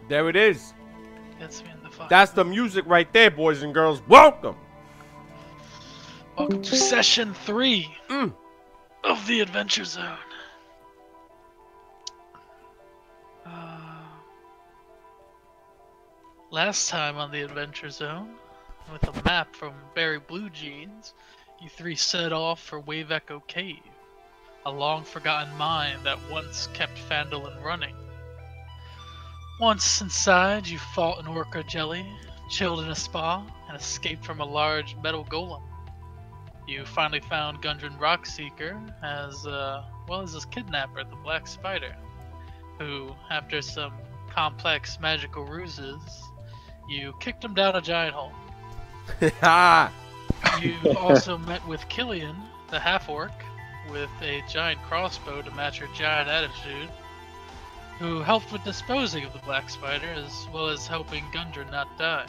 There it is. Gets me in the fire. That's the music right there, boys and girls. Welcome. Welcome to session 3 of the Adventure Zone. Last time on the Adventure Zone, with a map from Barry Blue Jeans, you three set off for Wave Echo Cave, a long-forgotten mine that once kept Phandalin running. Once inside, you fought an orca jelly, chilled in a spa, and escaped from a large metal golem. You finally found Gundren Rockseeker, as well as his kidnapper, the Black Spider, who, after some complex magical ruses, you kicked him down a giant hole. You also met with Killian, the half-orc, with a giant crossbow to match her giant attitude, who helped with disposing of the Black Spider, as well as helping Gundren not die.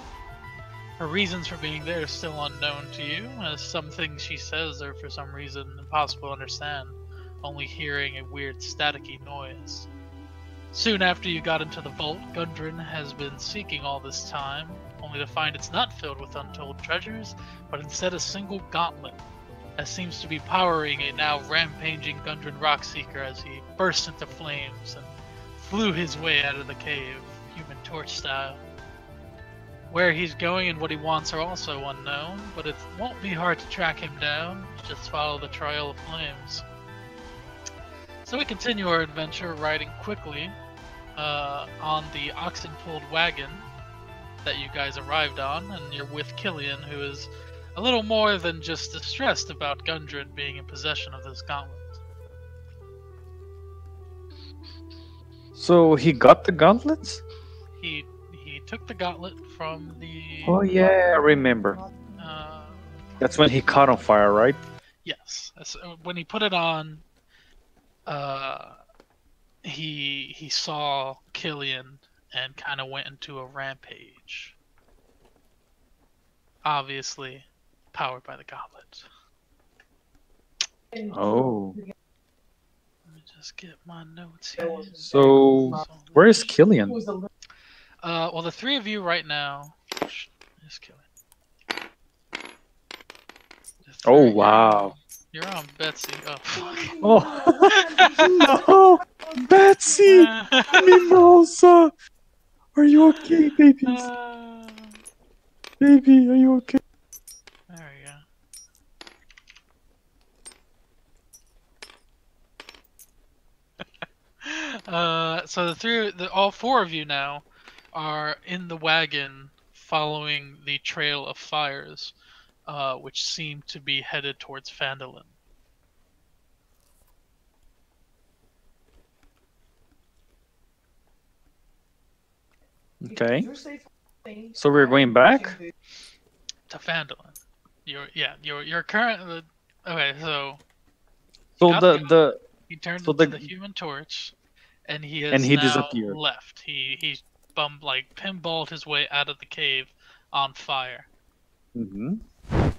Her reasons for being there are still unknown to you, as some things she says are for some reason impossible to understand, only hearing a weird staticky noise. Soon after you got into the vault, Gundren has been seeking all this time, only to find it's not filled with untold treasures, but instead a single gauntlet, that seems to be powering a now rampaging Gundren Rockseeker as he burst into flames and flew his way out of the cave, Human Torch style. Where he's going and what he wants are also unknown, but it won't be hard to track him down, just follow the trail of flames. So we continue our adventure riding quickly on the oxen-pulled wagon that you guys arrived on, and you're with Killian, who is a little more than just distressed about Gundren being in possession of this gauntlet. So he got the gauntlets? He took the gauntlet from the... Oh yeah, I remember. That's when he caught on fire, right? Yes. When he put it on, he saw Killian and kind of went into a rampage. Obviously, powered by the gauntlet. Oh. Let me just get my notes here. So, where is Killian? Well, the three of you right now... Just Killian. Oh, wow. You're on Betsy. Oh, fuck. Oh, no! Betsy! Mimosa! Are you okay, babies? Baby, are you okay? There we go. So all four of you now are in the wagon following the trail of fires, which seem to be headed towards Phandalin. Okay. So we're going back? To Phandalin. You're currently... Okay, so... He turned into the Human Torch, and he has now disappeared. left. He pinballed his way out of the cave on fire. Mm-hmm.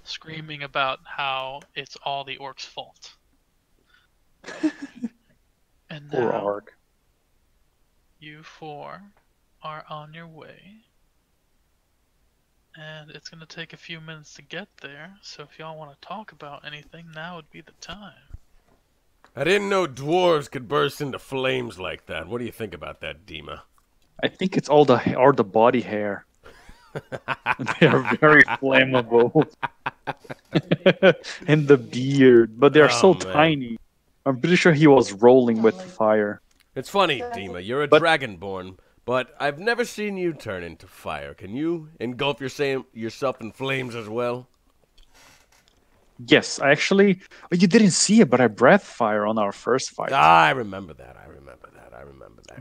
Screaming about how it's all the orc's fault. And Poor now, Arg. you four are on your way. And it's going to take a few minutes to get there, so if y'all want to talk about anything, now would be the time. I didn't know dwarves could burst into flames like that. What do you think about that, Dima? I think it's all the body hair. They are very flammable. And the beard, but they are so tiny. I'm pretty sure he was rolling with fire. It's funny, Dima, you're a dragonborn, but I've never seen you turn into fire. Can you engulf yourself in flames as well? Yes, you didn't see it, but I breathed fire on our first fight. Ah, I remember that.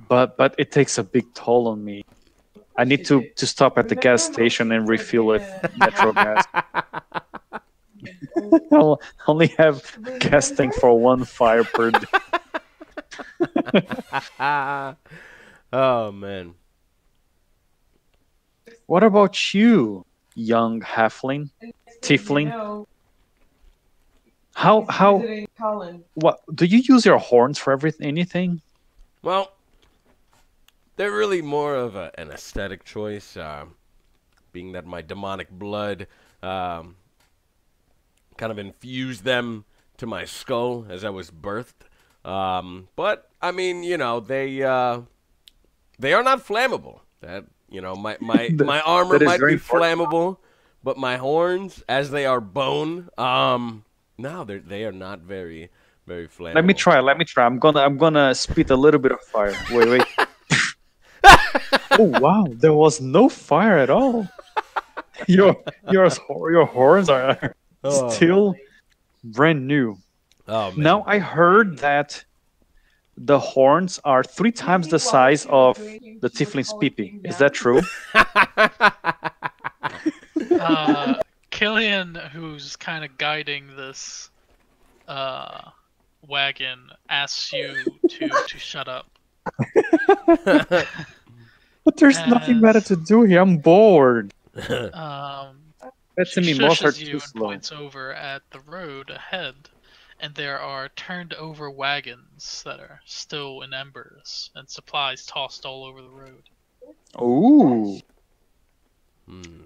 But it takes a big toll on me. I need to stop at the gas station and refill with natural gas. I'll only have gas tank for one fire per day. Oh, man. What about you, young halfling? Tiefling? What do you use your horns for anything? Well, they're really more of an aesthetic choice, being that my demonic blood kind of infused them to my skull as I was birthed. But I mean, you know, they are not flammable. That my armor might be flammable, but my horns, as they are bone, no, they are not very flammable. Let me try. I'm gonna spit a little bit of fire. Wait. Oh wow, there was no fire at all. Your horns are still brand new. Oh man. Now I heard that the horns are 3 times the size of the tiefling's pee-pee. Is that true? Killian, who's kind of guiding this wagon, asks you to shut up. But there's nothing better to do here. I'm bored. She shushes you and points over at the road ahead, and there are turned over wagons that are still in embers and supplies tossed all over the road. Ooh.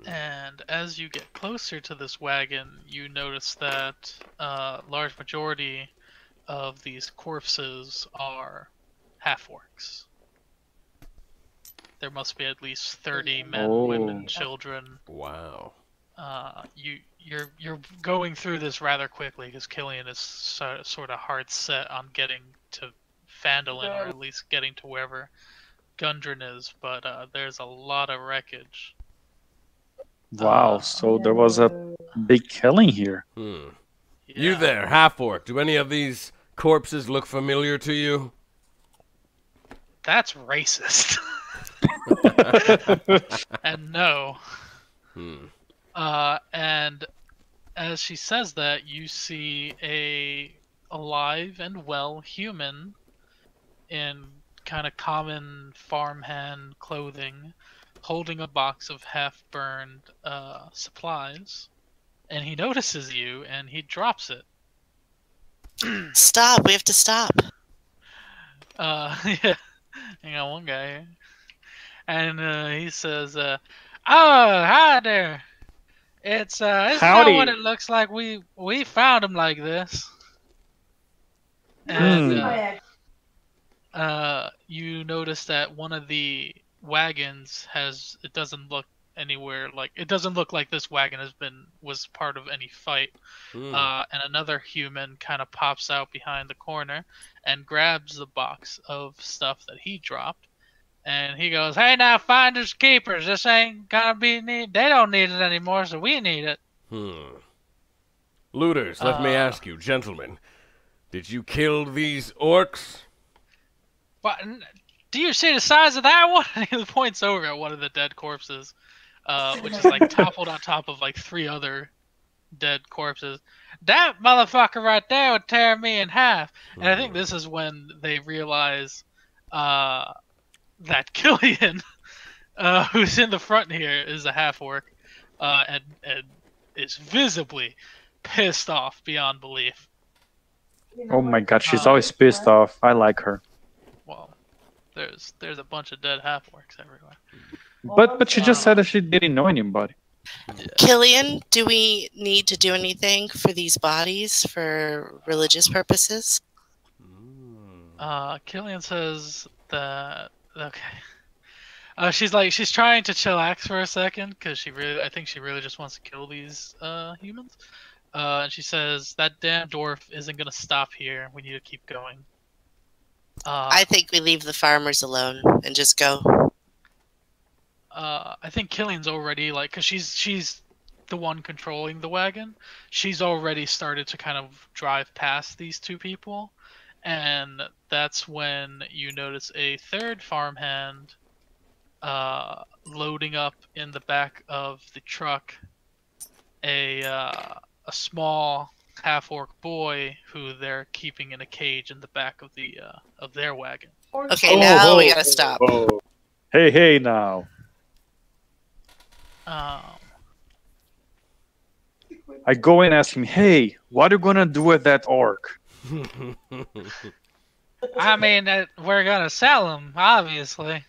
And as you get closer to this wagon, you notice that a large majority of these corpses are half-orcs. There must be at least 30 men, women, children. Wow. You're going through this rather quickly because Killian is sort of hard set on getting to Phandalin, or at least getting to wherever Gundren is. But there's a lot of wreckage. Wow, so there was a big killing here. Yeah. You there, half-orc. Do any of these corpses look familiar to you? That's racist. And no. And as she says that, you see a alive and well human in kind of common farmhand clothing, holding a box of half-burned supplies, and he notices you and he drops it. Stop! We have to stop. Yeah. Hang on, one guy here. And he says, "Oh, hi there. It's not what it looks like. We found him like this." And you notice that one of the wagons it doesn't look like this wagon was part of any fight. And another human kind of pops out behind the corner and grabs the box of stuff that he dropped, and he goes, "Hey, now finders keepers, this ain't gonna be need. They don't need it anymore, so we need it." Looters, let me ask you, gentlemen, did you kill these orcs? What? Do you see the size of that one? He points over at one of the dead corpses, which is like toppled on top of like 3 other dead corpses. That motherfucker right there would tear me in half. And I think this is when they realize that Killian, who's in the front here, is a half-orc, and is visibly pissed off beyond belief. Oh my god, she's always pissed off. I like her. Well, there's a bunch of dead half-orcs everywhere. But she just said that she didn't know anybody. Yeah. Killian, do we need to do anything for these bodies for religious purposes? Killian says that okay. She's trying to chillax for a second because I think she really just wants to kill these humans. And she says that damn dwarf isn't gonna stop here. We need to keep going. I think we leave the farmers alone and just go. I think Killian's already because she's the one controlling the wagon. She's already started to kind of drive past these 2 people, and that's when you notice a third farmhand loading up in the back of the truck a small half-orc boy who they're keeping in a cage in the back of their wagon. Okay, now we gotta stop. Hey now. I go and ask him, "Hey, what are you gonna do with that orc?" I mean, we're gonna sell him, obviously.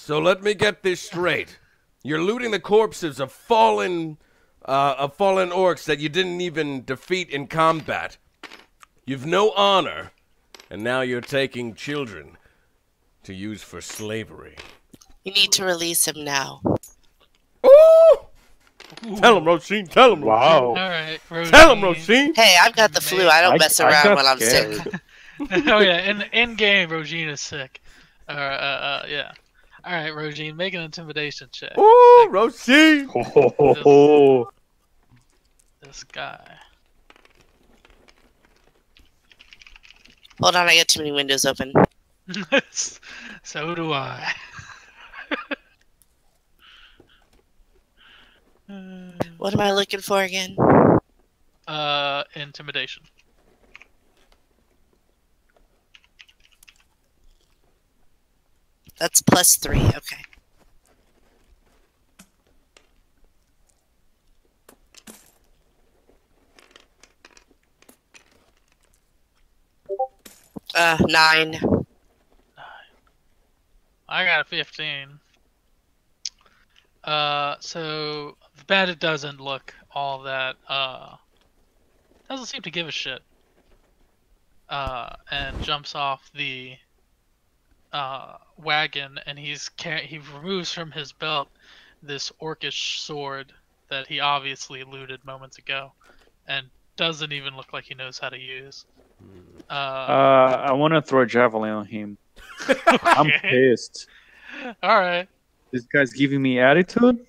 So let me get this straight. You're looting the corpses of fallen orcs that you didn't even defeat in combat. You've no honor, and now you're taking children to use for slavery. You need to release him now. Ooh! Tell him, Roisin. Tell him, Wow. All right, Roisin. Tell him, Roisin. Hey, I've got the flu. I don't mess around got when I'm scared. sick. Oh yeah, in game, Rogine is sick. Yeah. All right, Rogine, make an intimidation check. Ooh, Roisin. Ho, ho, ho, ho. This guy. Hold on, I got too many windows open. So do I. What am I looking for again? Intimidation. That's +3. Okay. Uh, 9. I got a 15. So the bandit doesn't look all that, doesn't seem to give a shit. And jumps off the, wagon, and he removes from his belt this orcish sword that he obviously looted moments ago, and doesn't even look like he knows how to use. I want to throw a javelin on him. I'm Okay. pissed. All right. This guy's giving me attitude.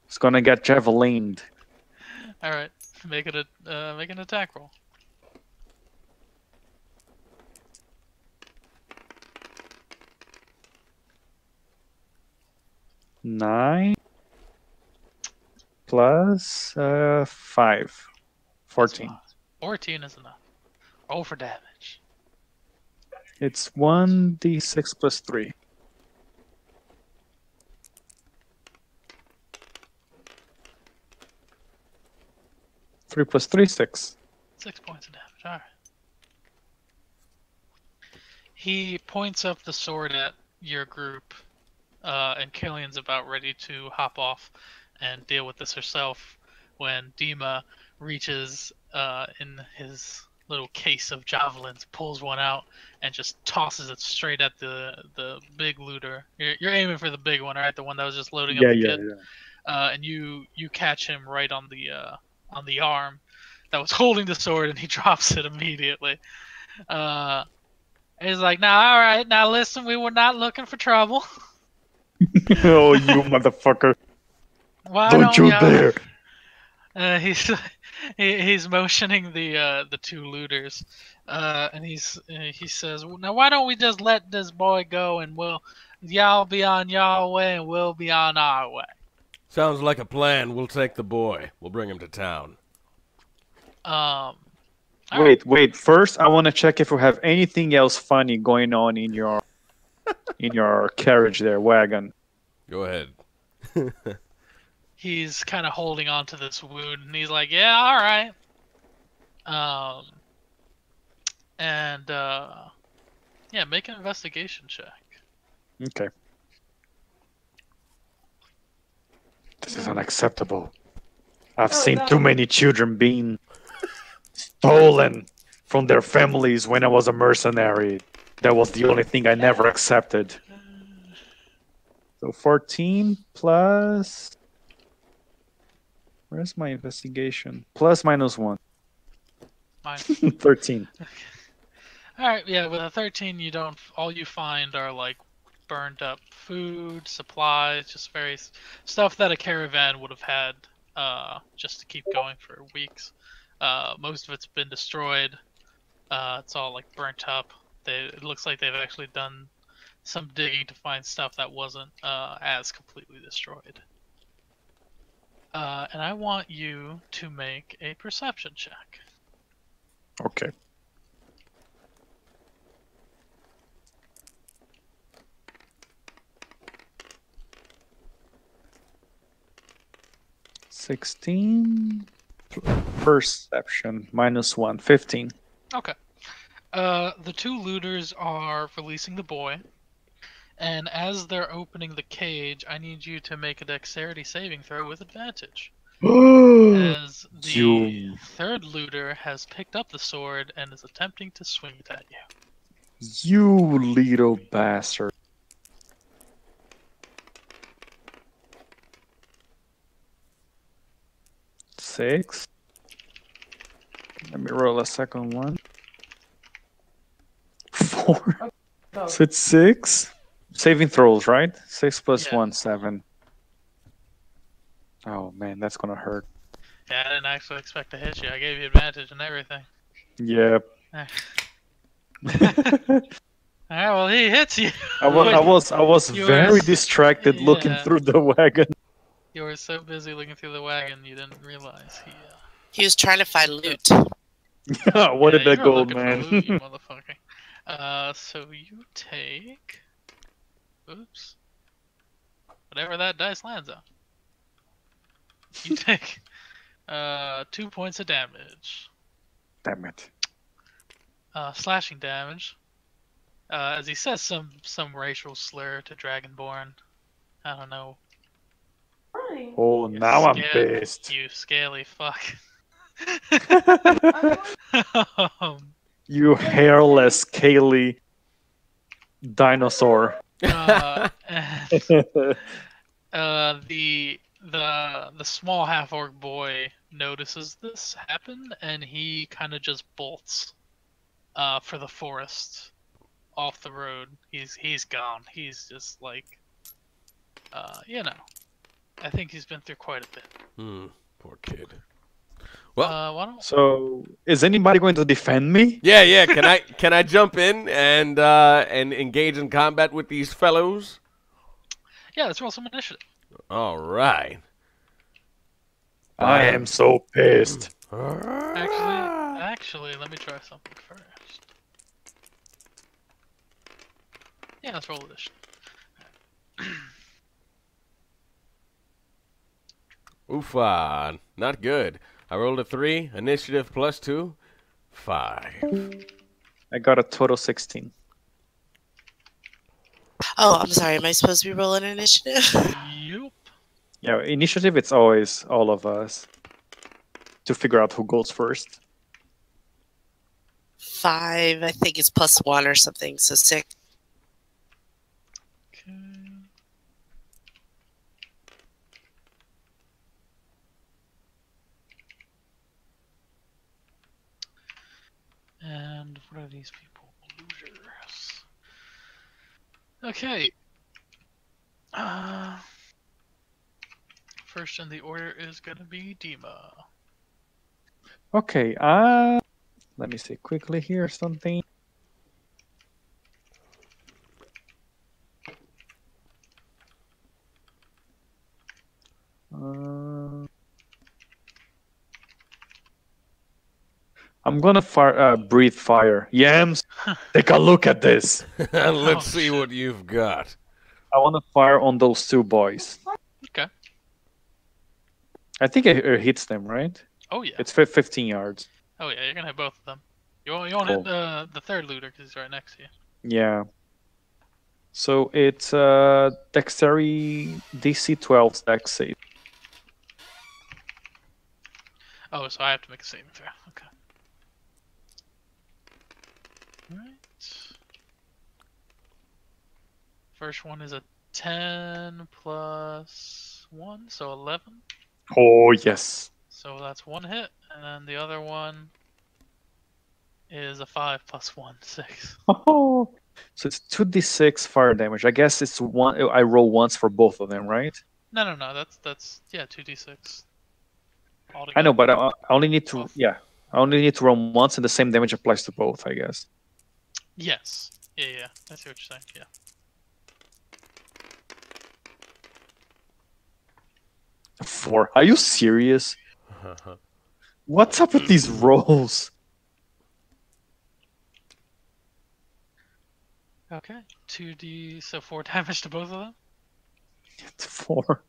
It's gonna get javelined. All right. Make it make an attack roll. Nine plus 5. 14. 14 is enough. Roll for damage. It's 1d6 plus 3. 3 plus 3, 6. 6 points of damage. All right. He points up the sword at your group, and Killian's about ready to hop off and deal with this herself when Dima reaches in his little case of javelins, pulls one out, and just tosses it straight at the big looter. You're aiming for the big one, right? The one that was just loading up the kid. And you catch him right on the arm that was holding the sword, and he drops it immediately. He's like, "Now, all right, now listen, we were not looking for trouble. Oh, you motherfucker. Why Don't you y'all-" dare. He's motioning the two looters, and he says, "Now why don't we just let this boy go, and y'all be on y'all way, and we'll be on our way." Sounds like a plan. We'll take the boy. We'll bring him to town. Wait. First, I want to check if we have anything else funny going on in your carriage there, wagon. Go ahead. He's kind of holding on to this wound, and he's like, "Yeah, all right." Yeah, make an investigation check. Okay. This is unacceptable. I've seen too many children being stolen from their families when I was a mercenary. That was the only thing I never accepted. So 14 plus... Where's my investigation? Plus minus 1. Mine. 13. All right, yeah, with a 13, all you find are like burned up food, supplies, just various stuff that a caravan would have had just to keep going for weeks. Most of it's been destroyed. It's all like burnt up. It looks like they've actually done some digging to find stuff that wasn't as completely destroyed. And I want you to make a perception check. Okay. (16) perception minus 1, 15. Okay. The two looters are releasing the boy, And as they're opening the cage, I need you to make a dexterity saving throw with advantage. As the You third looter has picked up the sword and is attempting to swing it at you. you little bastard. 6. Let me roll a second one. 4. So it's 6. Saving throws, right? 6 plus Yeah. 1, 7. Oh man, that's gonna hurt. Yeah, I didn't actually expect to hit you. I gave you advantage and everything. Yep. Alright, well, he hits you. I was You very were distracted looking yeah. through the wagon. You were so busy looking through the wagon, you didn't realize he. He was trying to find loot. What did that you were gold, looking man? for loot, you motherfucker. So you take. Oops. Whatever that dice lands on. You take 2 points of damage. Damn it. Slashing damage. As he says some racial slur to Dragonborn. I don't know. Oh, You now I'm sca- pissed. You scaly fuck. You hairless, scaly dinosaur. And, the small half orc boy notices this happen, and he kind of just bolts for the forest off the road. He's gone. He's just like I think he's been through quite a bit. Poor kid. Well, why don't So, is anybody going to defend me? yeah. Can I jump in and engage in combat with these fellows? yeah, let's roll some initiative. All right. I am so pissed. Actually, let me try something first. Yeah, let's roll this. Oofa, not good. I rolled a 3, initiative +2, 5. I got a total 16. Oh, I'm sorry. Am I supposed to be rolling initiative? Yup. Yeah, initiative, it's always all of us to figure out who goes first. 5. I think it's +1 or something. So 6. Okay. And what are these people? Losers. Okay. First in the order is gonna be Dima. Okay, let me see quickly here something. I'm gonna breathe fire. Yams, take a look at this. Let's see what you've got. I want to fire on those 2 boys. Okay. I think it hits them, right? Oh yeah. It's 15 yards. Oh yeah, you're gonna hit both of them. You won't Cool. hit the third looter because he's right next to you. Yeah. So it's dexterity DC 12 dex save. Oh, so I have to make a saving throw. Okay. Alright. First one is a 10 plus 1, so 11. Oh yes. So that's 1 hit, and then the other one is a 5 plus 1, 6. Oh, so it's 2d6 fire damage. I guess it's one. I roll once for both of them, right? No. That's 2d6. I know, but I only need to. Both. Yeah, I only need to roll once, and the same damage applies to both. I guess. Yes. Yeah. I see what you're saying. Yeah. Four. Are you serious? What's up with these rolls? Okay. 2d, so 4 damage to both of them. It's 4.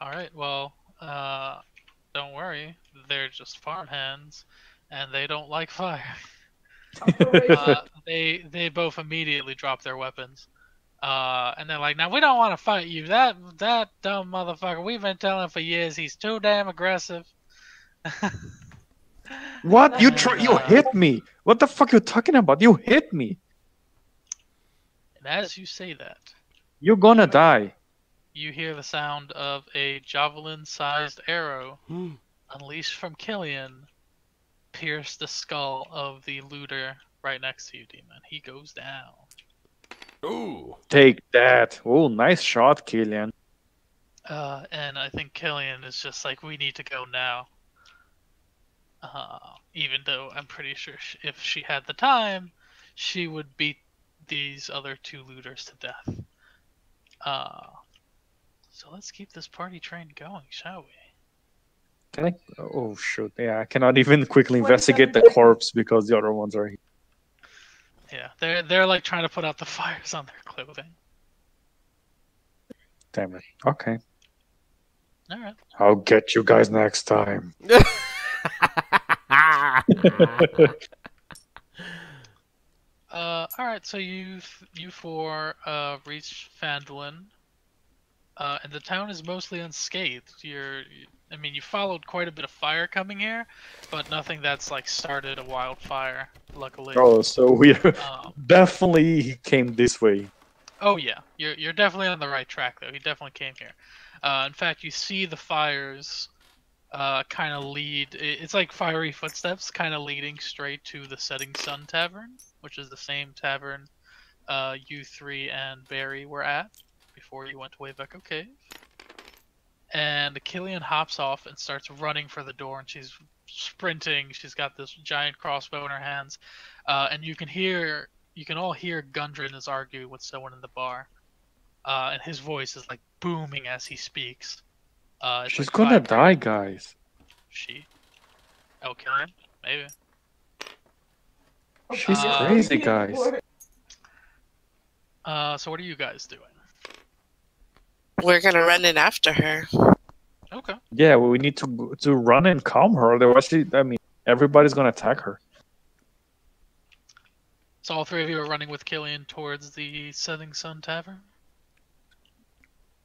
Alright, well, don't worry. They're just farmhands, and they don't like fire. They both immediately drop their weapons. And they're like, now we don't want to fight you. That dumb motherfucker. We've been telling for years he's too damn aggressive. What? You And, you hit me. What the fuck you talking about? You hit me. And as you say that, You're gonna die. you hear the sound of a javelin-sized arrow unleashed from Killian pierce the skull of the looter right next to you, Demon. He goes down. Ooh. Take that. Oh, nice shot, Killian. And I think Killian is just like, we need to go now. Even though I'm pretty sure if she had the time, she would beat these other two looters to death. So let's keep this party train going, shall we? Can I? Oh shoot! Yeah, I cannot even quickly investigate the corpse because the other ones are here. Yeah, they're like trying to put out the fires on their clothing. Damn it. Okay. All right. I'll get you guys next time. All right. So you four reach Phandalin, and the town is mostly unscathed. I mean, you followed quite a bit of fire coming here, but nothing that's like started a wildfire. Luckily. Oh, so we Um, definitely came this way. Oh yeah, you're definitely on the right track though. He definitely came here. In fact, you see the fires kind of lead. It's like fiery footsteps, kind of leading straight to the Setting Sun Tavern, which is the same tavern you three and Barry were at before you went to Wave Echo Cave. And Killian hops off and starts running for the door, and she's sprinting. She's got this giant crossbow in her hands, and you can all hear Gundren is arguing with someone in the bar, and his voice is like booming as he speaks. She's like gonna die, guys. She? Oh, Killian? Maybe. She's crazy, guys. So what are you guys doing? We're gonna run in after her. Okay. Yeah, well, we need to run and calm her. Otherwise, everybody's gonna attack her. So all three of you are running with Killian towards the Setting Sun Tavern?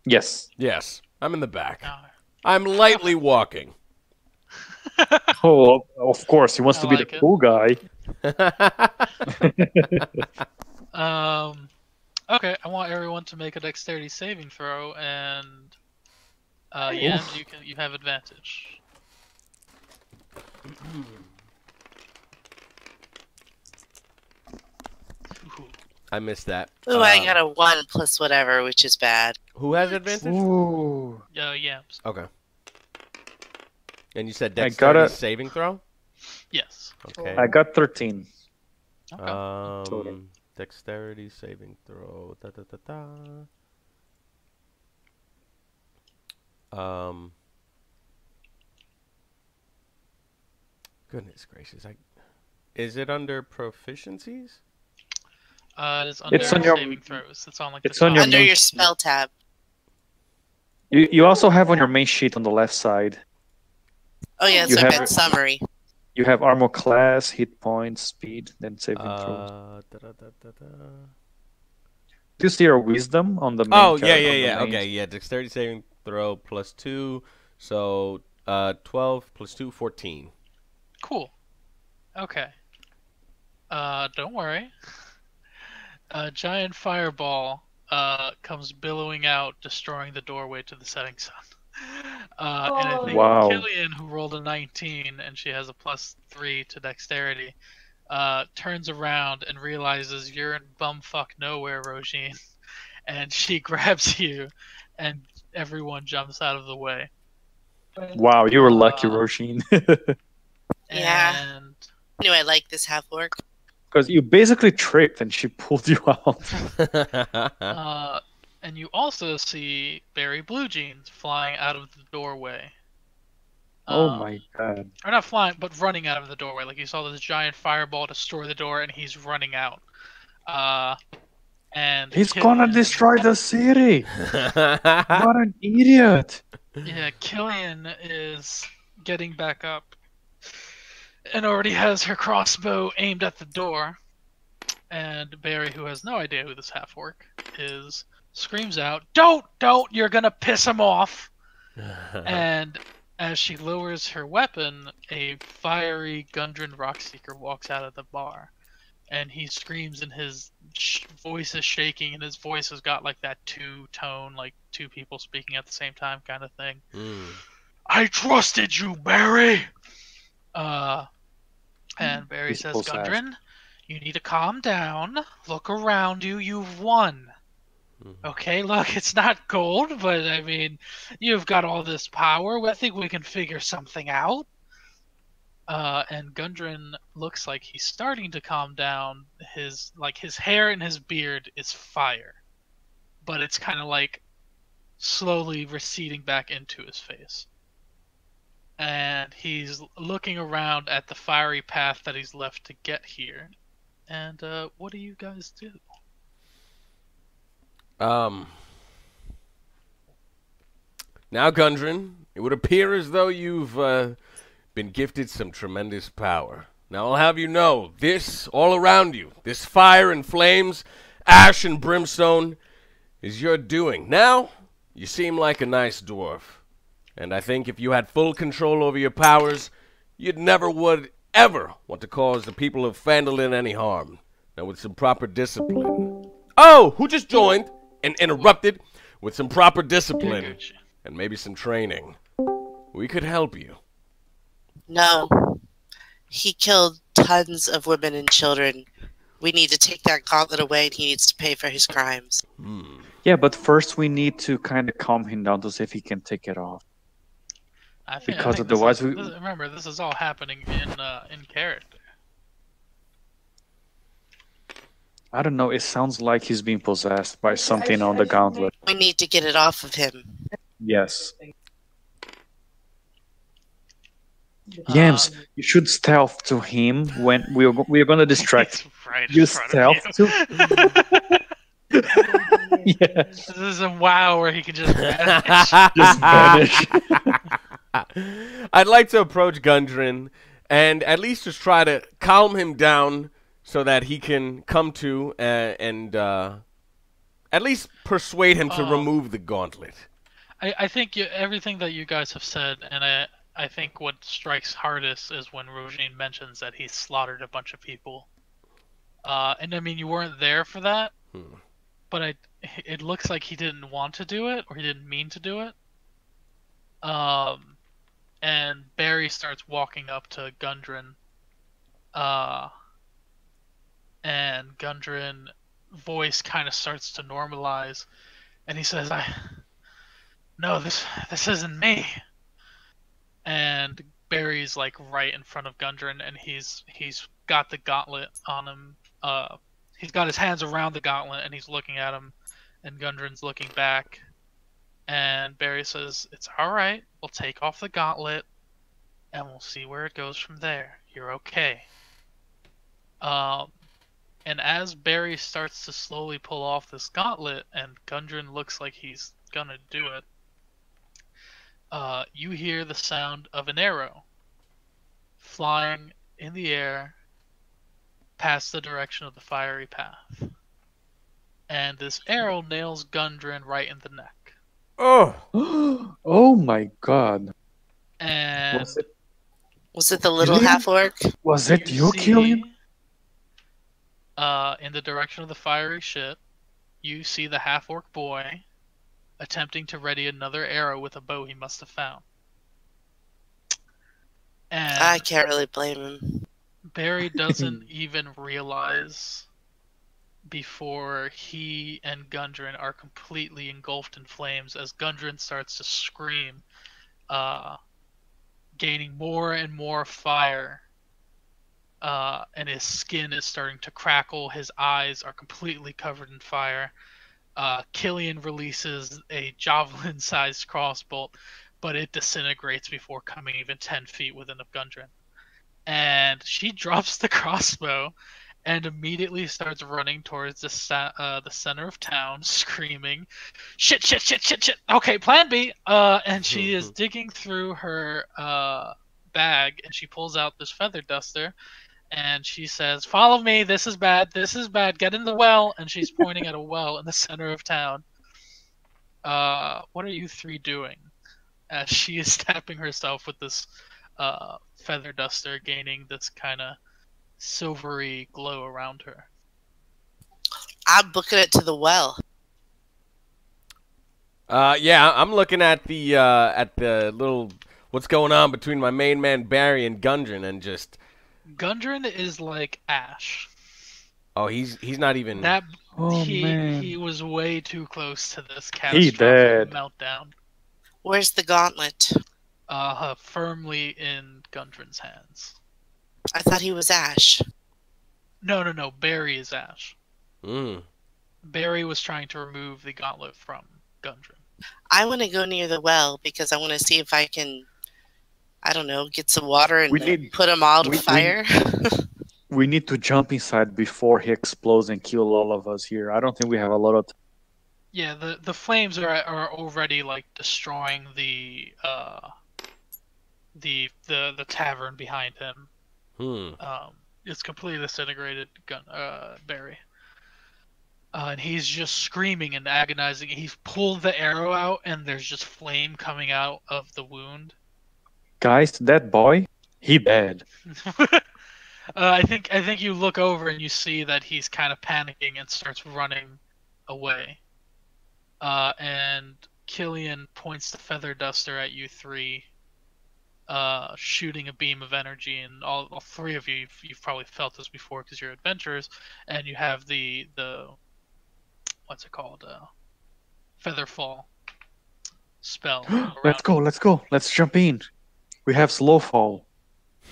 Yes. Yes, I'm in the back. Oh. I'm lightly walking. Oh, of course, he wants I to be like the it. cool guy. Okay, I want everyone to make a dexterity saving throw, and Yen, you have advantage. I missed that. Ooh, I got a 1 plus whatever, which is bad. Who has advantage? Ooh. Yams. Okay. And you said I dexterity gotta- saving throw? Yes. Okay. I got 13. Okay. Dexterity saving throw. Da, da, da, da. Goodness gracious! Is it under proficiencies? It's under It's on your- saving throws. It's on like it's the on top. your Under main your sheet. spell tab. You also have on your main sheet on the left side. Oh yeah, it's You like have- that summary. You have armor class, hit points, speed, then saving throws. Da, da, da, da, da. Do you see your wisdom on the main Oh yeah, character, yeah, on the yeah. main- Okay, yeah. Dexterity saving throw +2, so 12 + 2, 14. Cool. Okay. Don't worry. A giant fireball comes billowing out, destroying the doorway to the Setting Sun. And I think Wow. Killian, who rolled a 19 and she has a +3 to dexterity, turns around and realizes you're in bumfuck nowhere, Rogine, and she grabs you, and everyone jumps out of the way. Wow, you were lucky, Roshin. Yeah. And Knew I like this half orc. Because you basically tripped and she pulled you out. and you also see Barry Blue Jeans flying out of the doorway. Oh my god. Or not flying, but running out of the doorway. Like you saw this giant fireball destroy the door, and he's running out. And He's gonna destroy the city! What an idiot! Yeah, Killian is getting back up, and already has her crossbow aimed at the door. And Barry, who has no idea who this half-orc is, screams out, "Don't! You're gonna piss him off!" And as she lowers her weapon, a fiery Gundren Rockseeker walks out of the bar. And he screams, and his voice is shaking, and his voice has got like that two-tone, like two people speaking at the same time kind of thing. I trusted you, Barry! And Barry says, Gundren, you need to calm down. Look around you. You've won. Okay, look, it's not gold, but I mean, you've got all this power. I think we can figure something out. And Gundren looks like he's starting to calm down. His hair and his beard is fire, but it's kind of like slowly receding back into his face. And he's looking around at the fiery path that he's left to get here. And what do you guys do? Now, Gundren, it would appear as though you've been gifted some tremendous power. Now, I'll have you know, this, all around you, this fire and flames, ash and brimstone, is your doing. Now, you seem like a nice dwarf. And I think if you had full control over your powers, you'd never would ever want to cause the people of Phandalin any harm. Now, with some proper discipline. Oh, who just joined and interrupted? With some proper discipline and maybe some training, we could help you. No. He killed tons of women and children. We need to take that gauntlet away, and he needs to pay for his crimes. Yeah, but first we need to kind of calm him down to see if he can take it off. I think otherwise remember, this is all happening in character. I don't know, it sounds like he's being possessed by something on the gauntlet. We need to get it off of him. Yes. Yams, you should stealth to him when we're gonna distract. Right you stealth to. Yeah. This is a WoW where he can just vanish. I'd like to approach Gundren and at least just try to calm him down so that he can come to and at least persuade him to remove the gauntlet. I think everything that you guys have said, and I think what strikes hardest is when Rogine mentions that he slaughtered a bunch of people. And I mean, you weren't there for that, but it looks like he didn't want to do it, or he didn't mean to do it. And Barry starts walking up to Gundren. And Gundren voice kind of starts to normalize, and he says, No, this isn't me. And Barry's like right in front of Gundren, and he's got the gauntlet on him. He's got his hands around the gauntlet, and he's looking at him, and Gundren's looking back. And Barry says, "It's all right. We'll take off the gauntlet, and we'll see where it goes from there. You're okay." And as Barry starts to slowly pull off this gauntlet, and Gundren looks like he's gonna do it, you hear the sound of an arrow flying in the air past the direction of the fiery path. And this arrow nails Gundren right in the neck. Oh! Oh my god. And was it the little half-orc? Was it you, Killian? In the direction of the fiery ship, you see the half-orc boy attempting to ready another arrow with a bow he must have found. And I can't really blame him. Barry doesn't even realize before he and Gundren are completely engulfed in flames as Gundren starts to scream, gaining more and more fire, and his skin is starting to crackle. His eyes are completely covered in fire. Killian releases a javelin-sized crossbolt, but it disintegrates before coming even 10 feet within of Gundren. And she drops the crossbow and immediately starts running towards the center of town, screaming, "Shit, shit, shit, shit, shit! Okay, plan B!" And she is digging through her bag, and she pulls out this feather duster, and she says, "Follow me. This is bad. This is bad. Get in the well." And she's pointing at a well in the center of town. What are you three doing? As she is tapping herself with this feather duster, gaining this kind of silvery glow around her. I'm booking it to the well. Yeah, I'm looking at the little what's going on between my main man Barry and Gundren, and just Gundren is like Ash. he's not even. That Oh, man. he was way too close to this He catastrophic dead. meltdown. Where's the gauntlet? Firmly in Gundren's hands. I thought he was Ash. No. Barry is Ash. Mm. Barry was trying to remove the gauntlet from Gundren. I want to go near the well because I want to see if I can, I don't know, get some water and put him out of fire. We need to jump inside before he explodes and kill all of us here. I don't think we have a lot of time. Yeah, the flames are already like destroying the tavern behind him. It's completely disintegrated, Barry. And he's just screaming and agonizing. He's pulled the arrow out, and there's just flame coming out of the wound. Guys, that boy, he dead. I think you look over and you see that he's kind of panicking and starts running away. And Killian points the feather duster at you three, shooting a beam of energy, and all three of you, you've probably felt this before because you're adventurers, and you have the what's it called, feather fall spell. Let's go. Let's jump in. We have slow fall.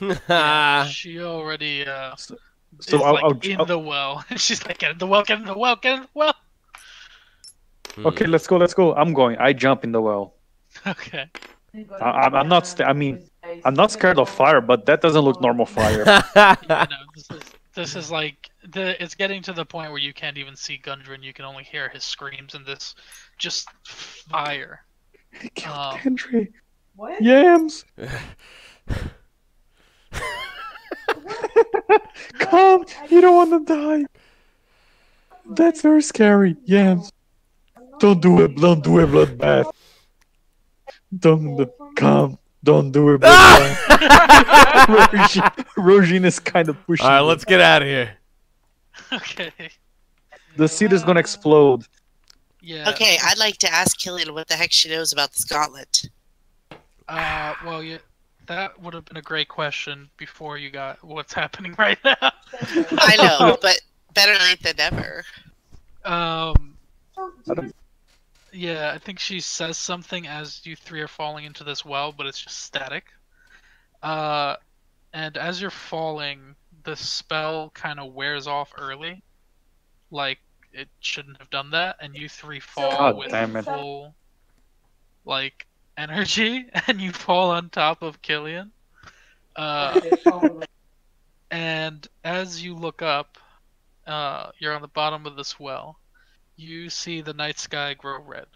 Yeah, she already So is like in the well. She's like, get in the well, get in the well, get in the well. Okay, let's go. I'm going. I jump in the well. Okay. I'm not. I'm not scared of fire, but that doesn't look normal fire. Yeah, no, this is like it's getting to the point where you can't even see Gundren. You can only hear his screams and this just fire. He killed Gendry. What? Yams. Come, you don't want to die. That's very scary. Yams. Don't do it, bloodbath. Come, don't do it, bloodbath. Rogine is kind of pushing. Alright, let's get out of here. Okay. The seed is gonna explode. Yeah. Okay, I'd like to ask Killian what the heck she knows about this gauntlet. Well, that would have been a great question before you got what's happening right now. I know, but better late than never. Yeah, I think she says something as you three are falling into this well, but it's just static. And as you're falling, the spell kind of wears off early. Like, it shouldn't have done that, and you three fall with full, like, energy, and you fall on top of Killian. And as you look up, you're on the bottom of this well. You see the night sky grow red.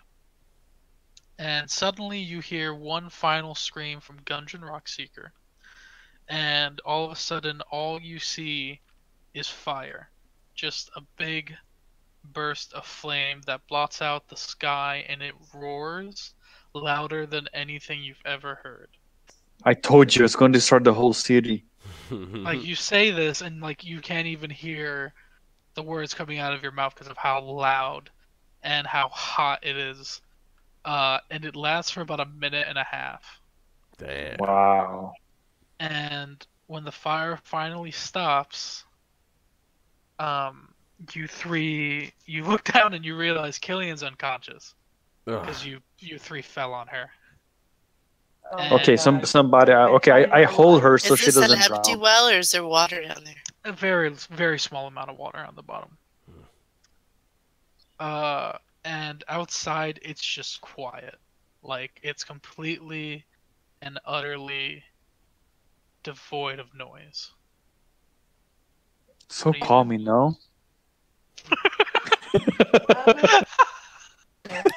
And suddenly you hear one final scream from Gundren Rockseeker. And all of a sudden, all you see is fire. Just a big burst of flame that blots out the sky, and it roars louder than anything you've ever heard. I told you it's going to destroy the whole city. Like, you say this, and like you can't even hear the words coming out of your mouth because of how loud and how hot it is. And it lasts for about a minute and a half. Damn. Wow. And when the fire finally stops, you look down and you realize Killian's unconscious because you three fell on her. Okay, somebody. I hold her so is she this doesn't an empty drown. well, or is there water down there? A very, very small amount of water on the bottom. And outside, it's just quiet. Like, it's completely and utterly devoid of noise. So calming, no?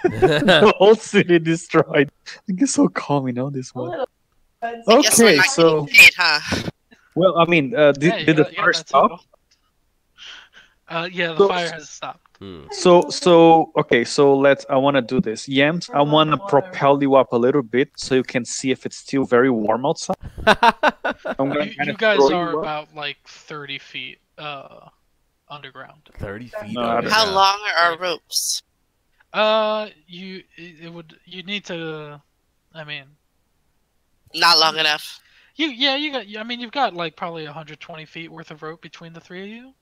The whole city destroyed. I think it's so calming, no? This one. I guess we're Okay, not so getting paid, huh? Well, I mean, Yeah, did the fire that stop? too. Yeah, the So, fire has stopped. okay. So I want to do this. Yams, I want to propel you up a little bit so you can see if it's still very warm outside. I'm gonna kind You of guys throw are you up. about like 30 feet underground. 30 feet No, I don't- How underground. long are our ropes? You need to. I mean, Not long enough. you got. I mean, you've got like probably 120 feet worth of rope between the three of you.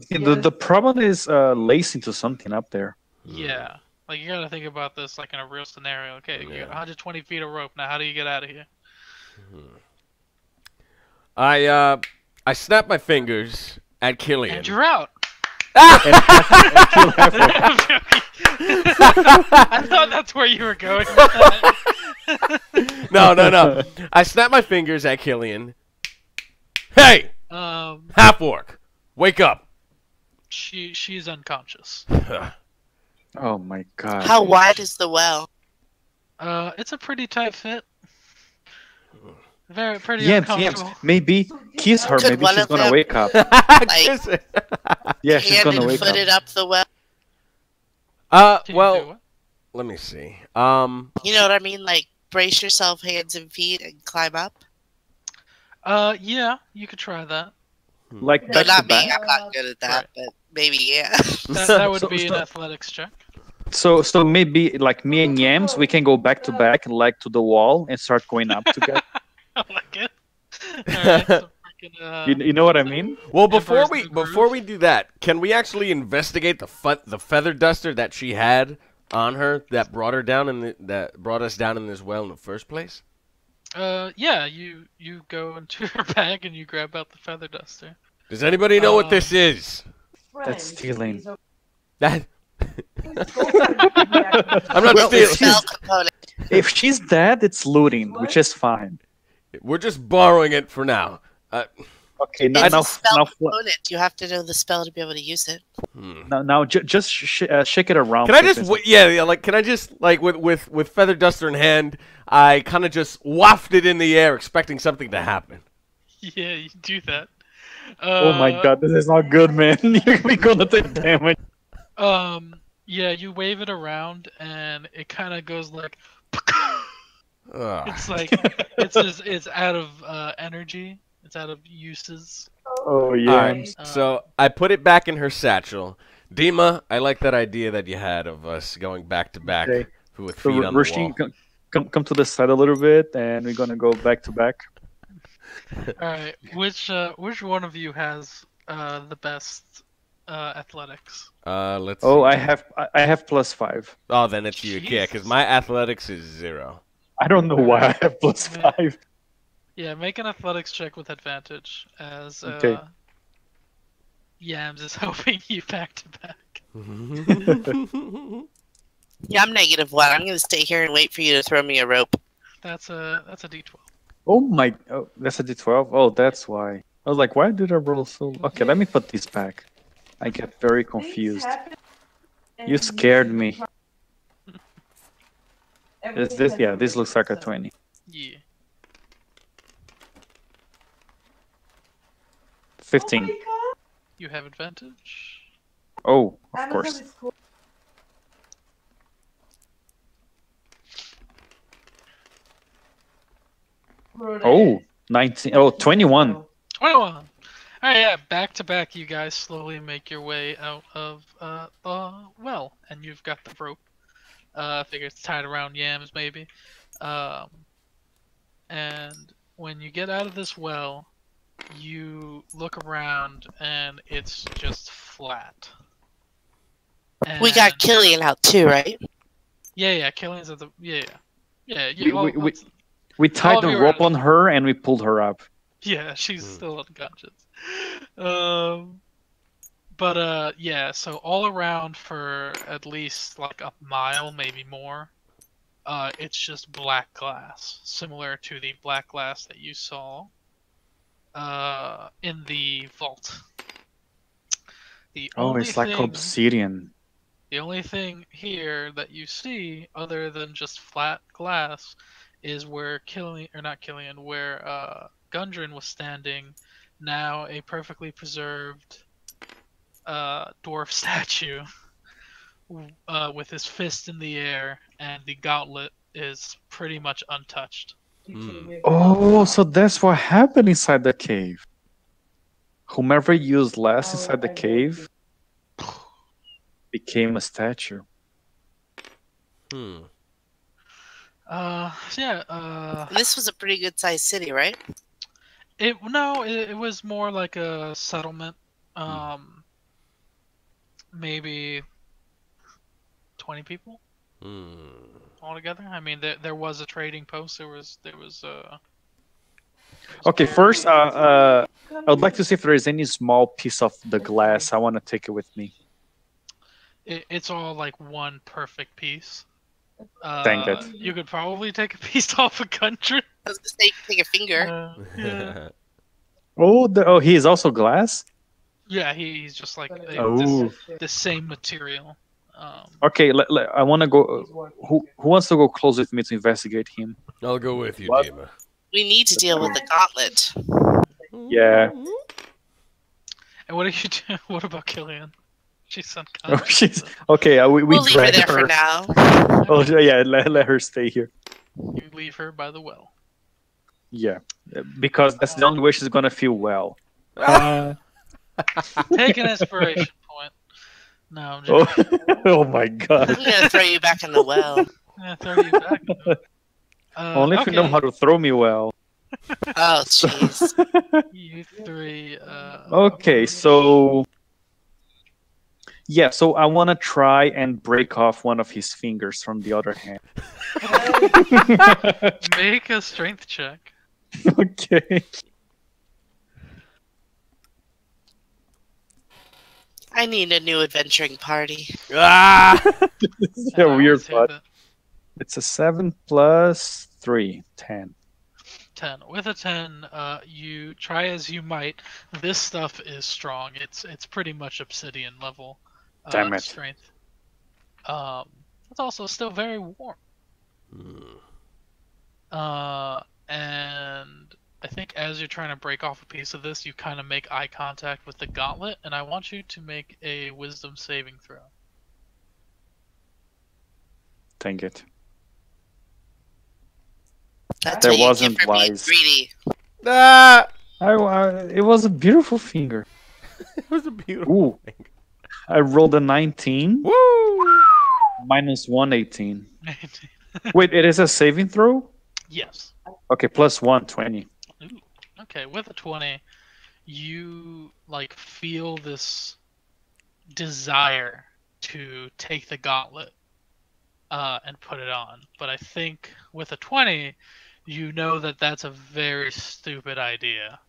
The problem is lacing to something up there. Yeah, like you gotta think about this like in a real scenario. Okay, you Yeah. got 120 feet of rope. Now, how do you get out of here? I snap my fingers at Killian. And you're out. And kill half of I'm joking. I thought that's where you were going with that. No. I snap my fingers at Killian. Hey, half orc, wake up. She's unconscious. Oh my god. How wide is the well? It's a pretty tight fit. Very pretty Yams, uncomfortable. maybe kiss her. Could Maybe one she's of gonna them- wake up. Kiss it. Yeah, she's Hand gonna and wake foot up. it up the well. Can you do Well, what? let me see. You know what I mean? Like brace yourself, hands and feet, and climb up. Yeah, you could try that. Like No, back to not me. back. I'm not good at that, Right. but maybe yeah. That would So- be an so- athletics check. So maybe like me and Yams, we can go back to back, leg to the wall, and start going up together. I like it. Alright, so freaking, You know what I mean? Well, Emperor's New before Groove. we do that, can we actually investigate the feather duster that she had on her that brought her down that brought us down in this well in the first place? Yeah, you go into her bag and you grab out the feather duster. Does anybody know what this is? That's stealing. That I'm Well, not if stealing. Spell component. If she's dead, it's looting, which is fine. We're just borrowing it for now. Okay, now It's now a spell now, component. You have to know the spell to be able to use it. just shake it around. Can I for a just second. yeah, like can I just like with feather duster in hand, I kind of just wafted in the air expecting something to happen. Yeah, you do that. Oh my god, this is not good, man. You're gonna take damage. Yeah, you wave it around and it kind of goes like. Ugh. It's like it's out of energy. It's out of uses. Oh yeah. Alright, so I put it back in her satchel. Dima, I like that idea that you had of us going back to back Okay. with So feet on the wall. Rasheen, come to the side a little bit, and we're gonna go back to back. All right, which one of you has the best athletics? Let's Oh, see. I have +5. Oh, then it's you, yeah, because Jesus. my athletics is 0. I don't know why I have +5. Yeah, make an athletics check with advantage as Okay. Yams is helping you back to back. Yeah, I'm -1. I'm gonna stay here and wait for you to throw me a rope. That's a D12. Oh my! Oh, that's a D12. Oh, that's why. I was like, why did I roll so? Okay, let me put this back. I get very confused. You scared me. Is this? Yeah, this looks like a 20. Yeah. 15. You have advantage. Oh, of course. Oh, 19. Oh, 21. 21. All right, yeah, back to back. You guys slowly make your way out of well, and you've got the rope. I figure it's tied around Yams maybe. And when you get out of this well, you look around and it's just flat. We got And- Killian out too, right? Yeah, Killian's at the yeah. We tied of the you are rope out. on her and we pulled her up. Yeah, she's still unconscious. Yeah, so all around for at least like a mile, maybe more, it's just black glass, similar to the black glass that you saw in the vault. The Oh, only it's like thing, obsidian. the only thing here that you see, other than just flat glass, is where where Gundren was standing. now a perfectly preserved dwarf statue with his fist in the air, and the gauntlet is pretty much untouched. Oh, so that's what happened inside the cave. Whomever used less inside the cave became a statue. Hmm. Yeah. And this was a pretty good sized city, right? It was more like a settlement. Maybe 20 people altogether. I mean, there was a trading post. There was Okay, first, I would like to see if there is any small piece of the glass. I want to take it with me. it's all like one perfect piece. Dang it. You could probably take a piece off a country. I was gonna say take a finger. Yeah. Oh, he is also glass? Yeah, he's just like Oh. the same material. Okay, I want to go. Who wants to go close with me to investigate him? I'll go with you, What? Dima. We need to deal with the gauntlet. Yeah. And what do you do? What about Killian? She's Oh, unconscious. she's okay. We We'll leave her drag there for now. Oh yeah, let her stay here. You leave her by the well. Yeah, because that's the only way she's gonna feel well. Take an inspiration point. No, I'm Oh, joking. oh my god! I'm gonna throw you back in the well. Yeah, throw you back. Only if you know okay. how to throw me well. Oh, jeez. You three. Okay, so yeah, so I want to try and break off one of his fingers from the other hand. Make a strength check. Okay. I need a new adventuring party. Ah! This is a I weird would say part. that It's a 7 plus 3, 10. 10. With a 10, you try as you might. This stuff is strong. It's pretty much obsidian level Damn it. strength. It's also still very warm. And I think as you're trying to break off a piece of this, you kind of make eye contact with the gauntlet, and I want you to make a wisdom saving throw. Dang it. That's That what you wasn't get for being wise. greedy. Ah! It was a beautiful finger. It was a beautiful Ooh. thing. I rolled a 19. Woo! Minus 1, 18. Wait, it is a saving throw? Yes. Okay, plus 1, 20. Ooh. Okay, with a 20, you like feel this desire to take the gauntlet and put it on. But I think with a 20, you know that that's a very stupid idea.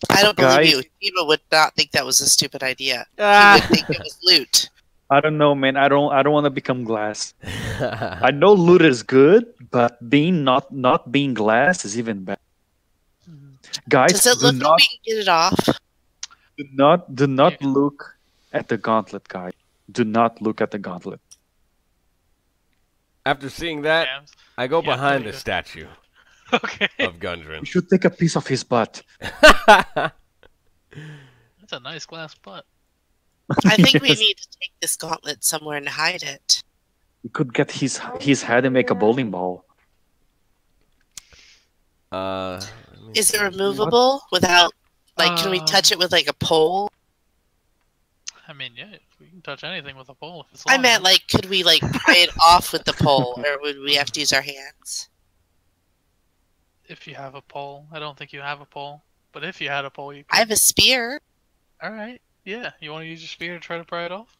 I don't Guys- believe you. Eva would not think that was a stupid idea. He Ah! would think it was loot. I don't know, man. I don't want to become glass. I know loot is good, but being not being glass is even better. Guys, Does it do look like not we can get it off? do not Yeah. look at the gauntlet, guys. Do not look at the gauntlet. After seeing that, Yeah. I go Yeah, behind there the you go. statue Okay. of You Gundren. should take a piece of his butt. That's a nice glass butt. I think we Yes. need to take this gauntlet somewhere and hide it. We could get his head and make a bowling ball. Let me Is it see. removable without, like, can we touch it with, like, a pole? I mean, yeah, we can touch anything with a pole if it's I long meant, enough. like, could we, like, pry it off with the pole, or would we have to use our hands? If you have a pole. I don't think you have a pole. But if you had a pole, you I could. have a spear Alright. Yeah. You want to use your spear to try to pry it off?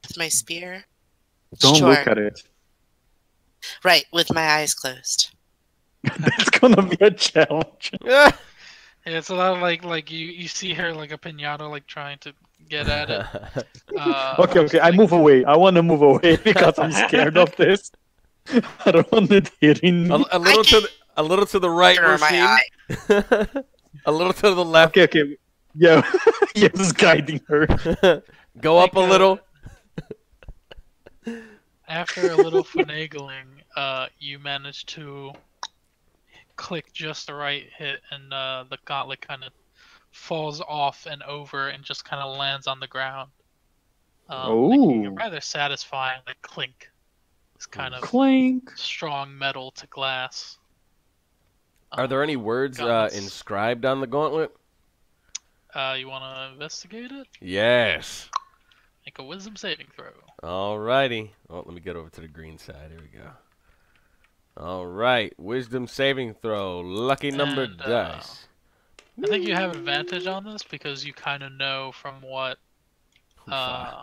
with my spear. Don't Sure. look at it. Right, with my eyes closed. That's gonna be a challenge. Ah! Yeah, it's a lot of like you see her like a pinata like trying to get at it. Okay, I move away. I want to move away because I'm scared of this. I don't want it hitting me. a little to the right, Or my Rosine. eye. A little to the left. Okay. Yeah, yeah, just guiding her. Go up a little. After a little finagling, you manage to click just the right hit, and the gauntlet kind of falls off and over and just kind of lands on the ground, making a Oh, rather satisfying like clink. This kind of clink. strong metal to glass. Are there any words gauntlets. inscribed on the gauntlet? You want to investigate it? Yes. Make a wisdom saving throw. Alrighty. Oh, let me get over to the green side. Here we go. Alright. Wisdom saving throw. Lucky number And, dice. I think you have advantage on this because you kind of know from what, yeah,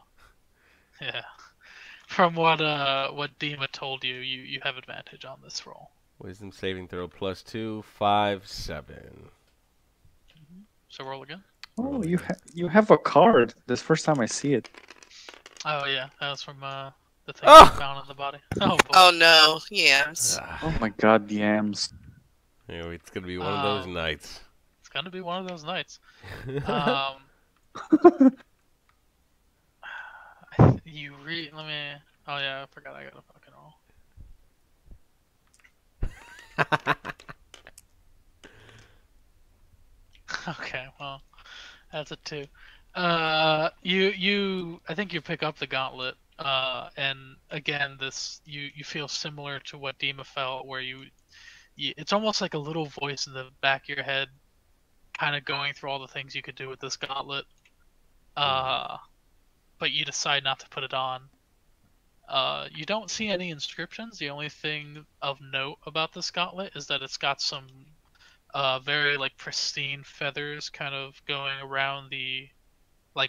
from what Dima told you, you have advantage on this roll. Wisdom saving throw +2, 5, 7. So roll again. Oh, you have a card. This first time I see it. Oh yeah, that was from the thing Oh! you found in the body. Oh boy. Oh no, yams. Oh my God, yams. Yeah, it's gonna be one of those nights. It's gonna be one of those nights. Let me. Oh yeah, I forgot I gotta fucking roll. Okay, well, that's a 2. I think you pick up the gauntlet, and again, you feel similar to what Dima felt, where it's almost like a little voice in the back of your head, kind of going through all the things you could do with this gauntlet, but you decide not to put it on. You don't see any inscriptions. The only thing of note about this gauntlet is that it's got some very like pristine feathers kind of going around the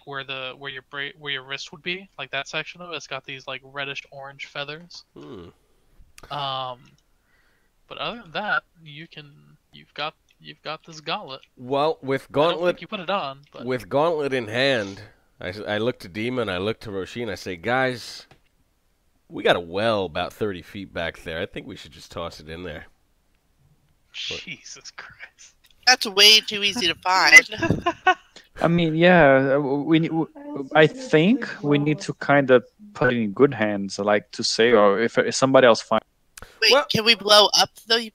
where your wrist would be, like that section of it. It's got these like reddish orange feathers. But other than that, you've got this gauntlet. Well, with I don't think gauntlet you put it on, but with gauntlet in hand, I look to Dima and I look to Roshin. I say, guys, we got a well about 30 feet back there. I think we should just toss it in there. Jesus Christ. That's way too easy to find. I mean, yeah, I think we need to kind of put it in good hands, like to say, or if somebody else finds. Wait, Well- can we blow up the,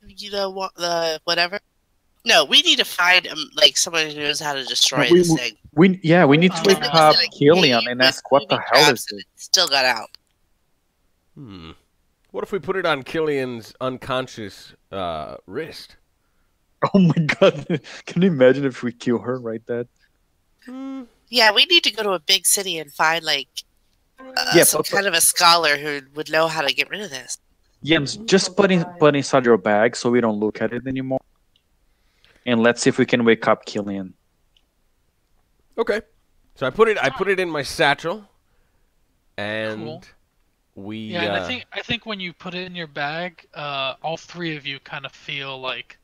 the whatever? No, we need to find like someone who knows how to destroy this thing. We need to Uh, wake it up was in a Killian cave and with ask what the booby hell traps is and it. it still got out. What if we put it on Killian's unconscious wrist? Oh my God! Can you imagine if we kill her right there? Yeah, we need to go to a big city and find like Yeah, some but- kind of a scholar who would know how to get rid of this. Jens, just put inside your bag so we don't look at it anymore. And let's see if we can wake up Killian. Okay. So I put it in my satchel, and Cool. we. Yeah, and I think when you put it in your bag, all 3 of you kind of feel like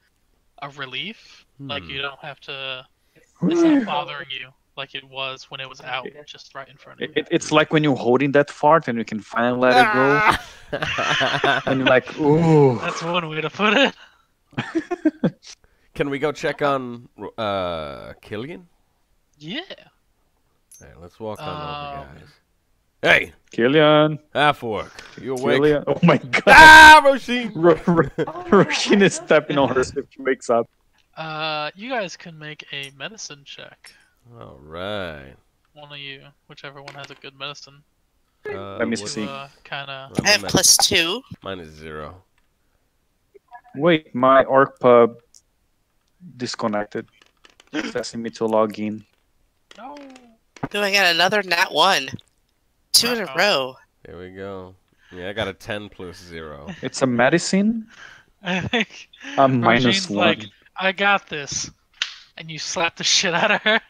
a relief. Like you don't have to. It's not bothering you like it was when it was out, just right in front of you. It's like when you're holding that fart and you can finally let it go. And you're like, ooh. That's one way to put it. Can we go check on Killian? Yeah. All right, let's walk on over, guys. Hey, Killian. half orc, you awake? Killian. Oh my God. Ah, Roshin! Roshin is stepping on her so she wakes up. You guys can make a medicine check. All right. One of you, whichever one has a good medicine. Let me what- see. Kind of. well, I have my- +2. Mine is 0. Wait, my orc pub disconnected. It's asking me to log in. No. Then I got another nat 1. 2 in a Uh-oh. row. There we go. Yeah, I got a 10 plus 0. It's a medicine. I think. A minus Regine's 1. like, I got this. And you slap the shit out of her.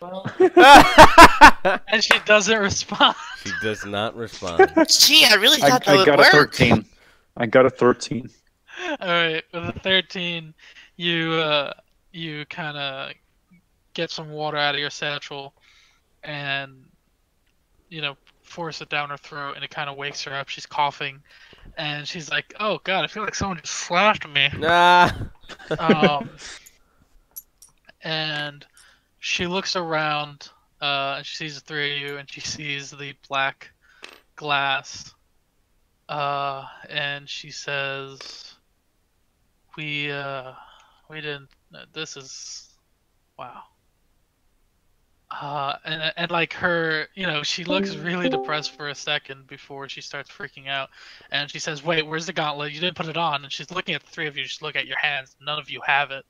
And she doesn't respond. She does not respond. Gee, I really I thought that would got a work. 13. I got a 13. Alright, with a 13, you kind of get some water out of your satchel and, force it down her throat, and it kind of wakes her up. She's coughing, and she's like, oh god, I feel like someone just slapped me. Ah! And she looks around, and she sees the 3 of you, and she sees the black glass, and she says, we didn't, this is, wow. And like her, she looks really depressed for a second before she starts freaking out, and she says, "Wait, where's the gauntlet? You didn't put it on." And she's looking at the three of you. She's looking at your hands. None of you have it.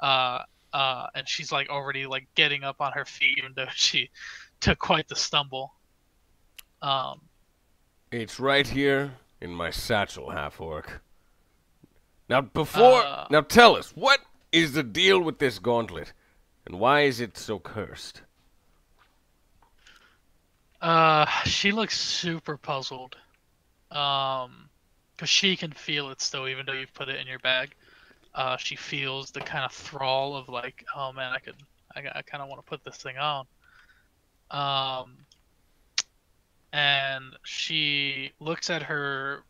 Uh, and she's like already like getting up on her feet, even though she took quite the stumble. It's right here in my satchel, half-orc. Now tell us, what is the deal with this gauntlet? And why is it so cursed? She looks super puzzled. Cause she can feel it still, even though you've put it in your bag. She feels the kind of thrall of like, oh man, I kind of want to put this thing on. And she looks at her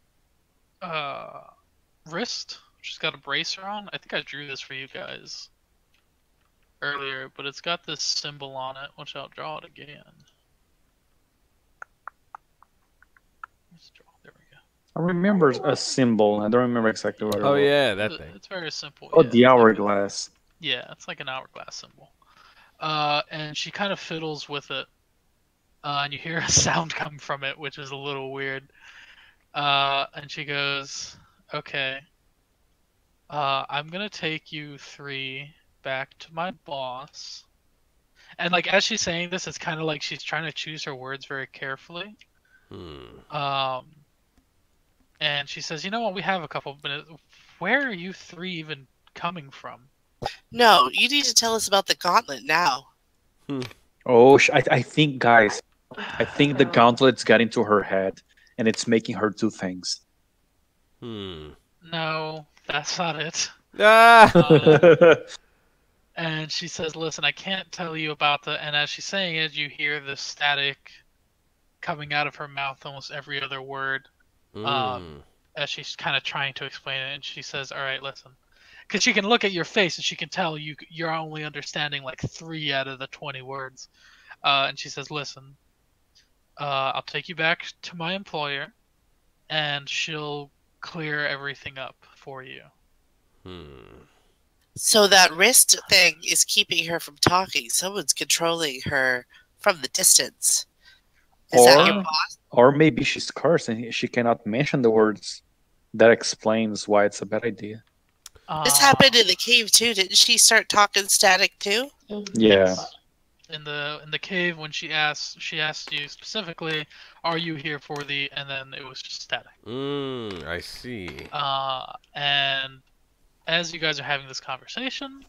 wrist. She's got a bracer on. I think I drew this for you guys earlier, but it's got this symbol on it, which I'll draw it again. Let's draw. There we go. I remember a symbol. I don't remember exactly what it was. Oh yeah, that thing. It's very simple. Oh, yeah, the hourglass. it's like an hourglass symbol. And she kind of fiddles with it. And you hear a sound come from it, which is a little weird. And she goes, "Okay. I'm gonna take you three back to my boss." And like as she's saying this, it's kind of like she's trying to choose her words very carefully. And she says, "You know what? We have a couple minutes. Where are you three even coming from?" No, you need to tell us about the gauntlet now. Oh, I think, guys, I think the gauntlet's got into her head, and it's making her do things. No, that's not it. And she says, "Listen, I can't tell you about the..." And as she's saying it, you hear the static coming out of her mouth almost every other word. As she's kind of trying to explain it, and she says, "All right, listen." Because she can look at your face and she can tell you're only understanding like 3 out of the 20 words. And she says, "Listen, I'll take you back to my employer, and she'll clear everything up for you." So that wrist thing is keeping her from talking. Someone's controlling her from the distance. Is that your boss? Or maybe she's cursed and she cannot mention the words. That explains why it's a bad idea. This happened in the cave too. Didn't she start talking static too? Yeah. In the cave, when she asked you specifically, "Are you here for the..." And then it was just static. I see. And as you guys are having this conversation,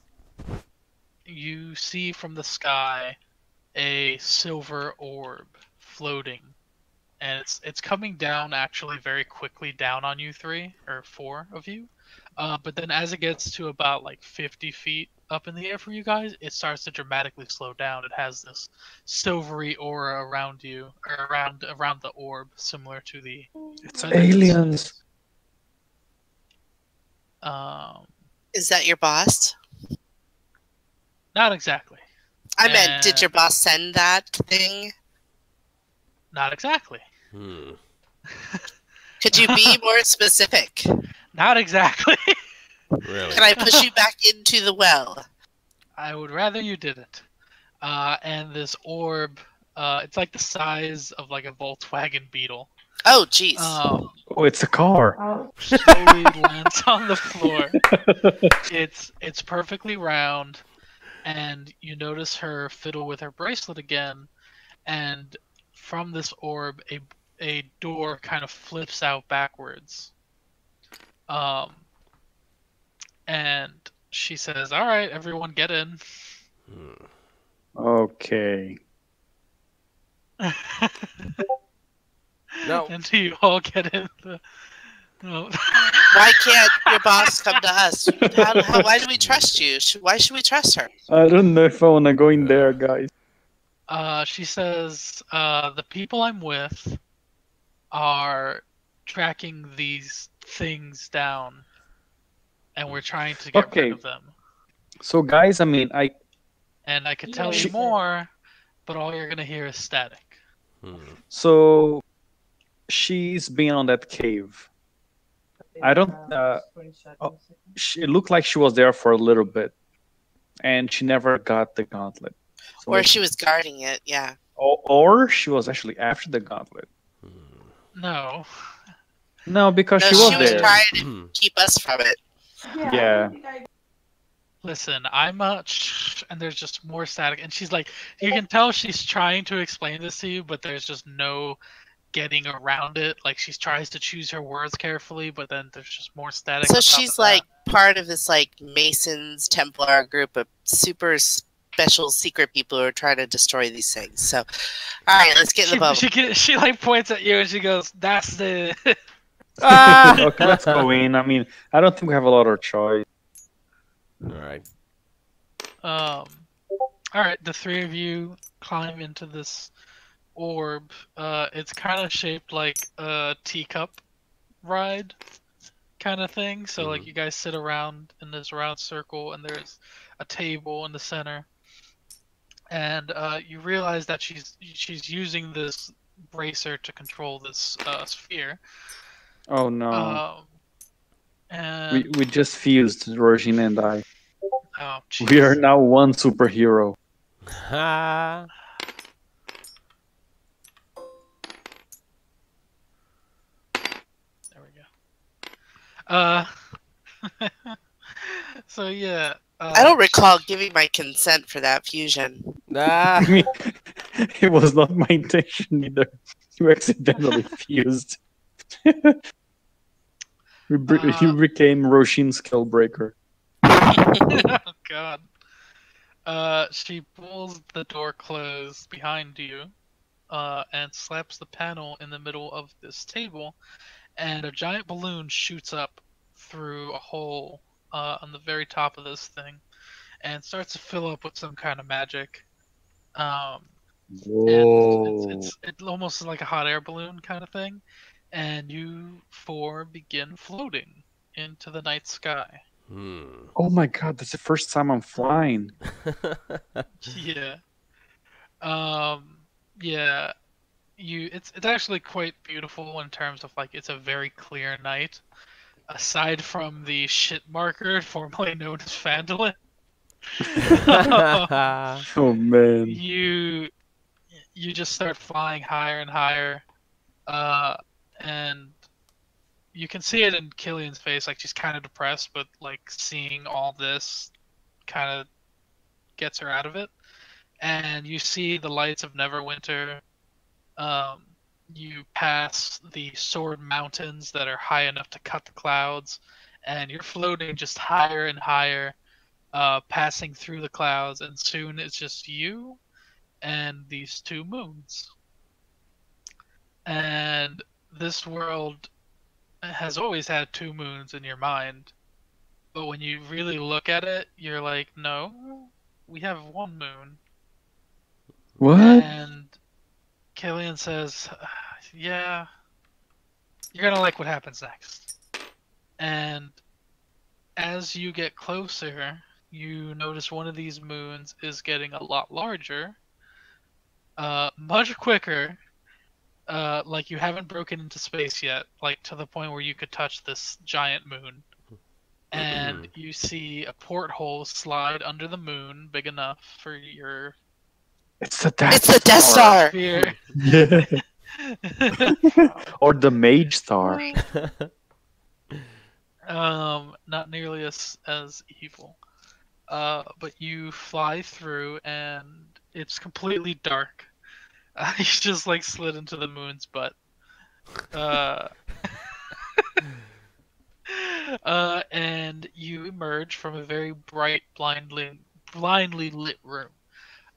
you see from the sky a silver orb floating, and it's coming down actually very quickly down on you three or four of you. But then as it gets to about like 50 feet up in the air for you guys, it starts to dramatically slow down. It has this silvery aura around you, or around the orb, similar to the... It's aliens. Is that your boss? Not exactly. I meant, did your boss send that thing? Not exactly. Could you be more specific? Not exactly. Really? Can I push you back into the well? I would rather you didn't. And this orb, it's like the size of like a Volkswagen Beetle. Oh, jeez. Oh, it's a car. Slowly lands on the floor. It's perfectly round, and you notice her fiddle with her bracelet again, and from this orb, a door kind of flips out backwards. And she says, "All right, everyone, get in." Okay. No. And do you all get in? No. Why can't your boss come to us? Why do we trust you? Why should we trust her? I don't know if I want to go in there, guys. She says, "The people I'm with are tracking these things down, and we're trying to get rid of them." So, guys, I mean, I could tell you more, but all you're gonna hear is static. So, she's been on that cave. I don't. It looked like she was there for a little bit, and she never got the gauntlet. So Or she was guarding it, yeah. or she was actually after the gauntlet. No. No, because No, she she was was there. trying to keep us from it. Yeah. Listen, I'm and there's just more static, and she's like, you can tell she's trying to explain this to you, but there's just no getting around it. Like she tries to choose her words carefully, but then there's just more static. So on top she's of like part of this like Masons Templar group of super special secret people who are trying to destroy these things. So, all right, let's get in the bubble. She like points at you and she goes, "That's the." Okay, let's go in. I mean, I don't think we have a lot of choice. All right. All right, the three of you climb into this orb. It's kind of shaped like a teacup ride kind of thing. So like you guys sit around in this round circle, and there's a table in the center, and you realize that she's using this bracer to control this sphere. Oh no. And We just fused, Rosina and I. oh, We are jeez. now one superhero. Ha. There we go. So yeah. I don't recall giving my consent for that fusion. Ah. I mean, it was not my intention either. You accidentally fused. You became Roshin's Skillbreaker. Oh god. She pulls the door closed behind you, and slaps the panel in the middle of this table, and a giant balloon shoots up through a hole on the very top of this thing, and starts to fill up with some kind of magic. And Whoa. it's almost like a hot air balloon kind of thing, and you four begin floating into the night sky. Oh my god, that's the first time I'm flying. Yeah. Yeah. It's actually quite beautiful in terms of like it's a very clear night. Aside from the shit marker formerly known as Fandolin. Oh man. You just start flying higher and higher. And you can see it in Killian's face, like she's kind of depressed, but like seeing all this kind of gets her out of it. And you see the lights of Neverwinter. You pass the Sword Mountains that are high enough to cut the clouds, and you're floating just higher and higher, passing through the clouds, and soon it's just you and these two moons. And this world has always had two moons in your mind, but when you really look at it, you're like, no, we have one moon. What? And Killian says, yeah, you're gonna like what happens next. And as you get closer, you notice one of these moons is getting a lot larger, much quicker, like you haven't broken into space yet, like to the point where you could touch this giant moon. And you see a porthole slide under the moon big enough for your It's the Death It's the Death Star. sphere. Yeah. Or the Mage Star. Not nearly as evil. But you fly through and it's completely dark. You just like slid into the moon's butt. And you emerge from a very bright, blindly lit room.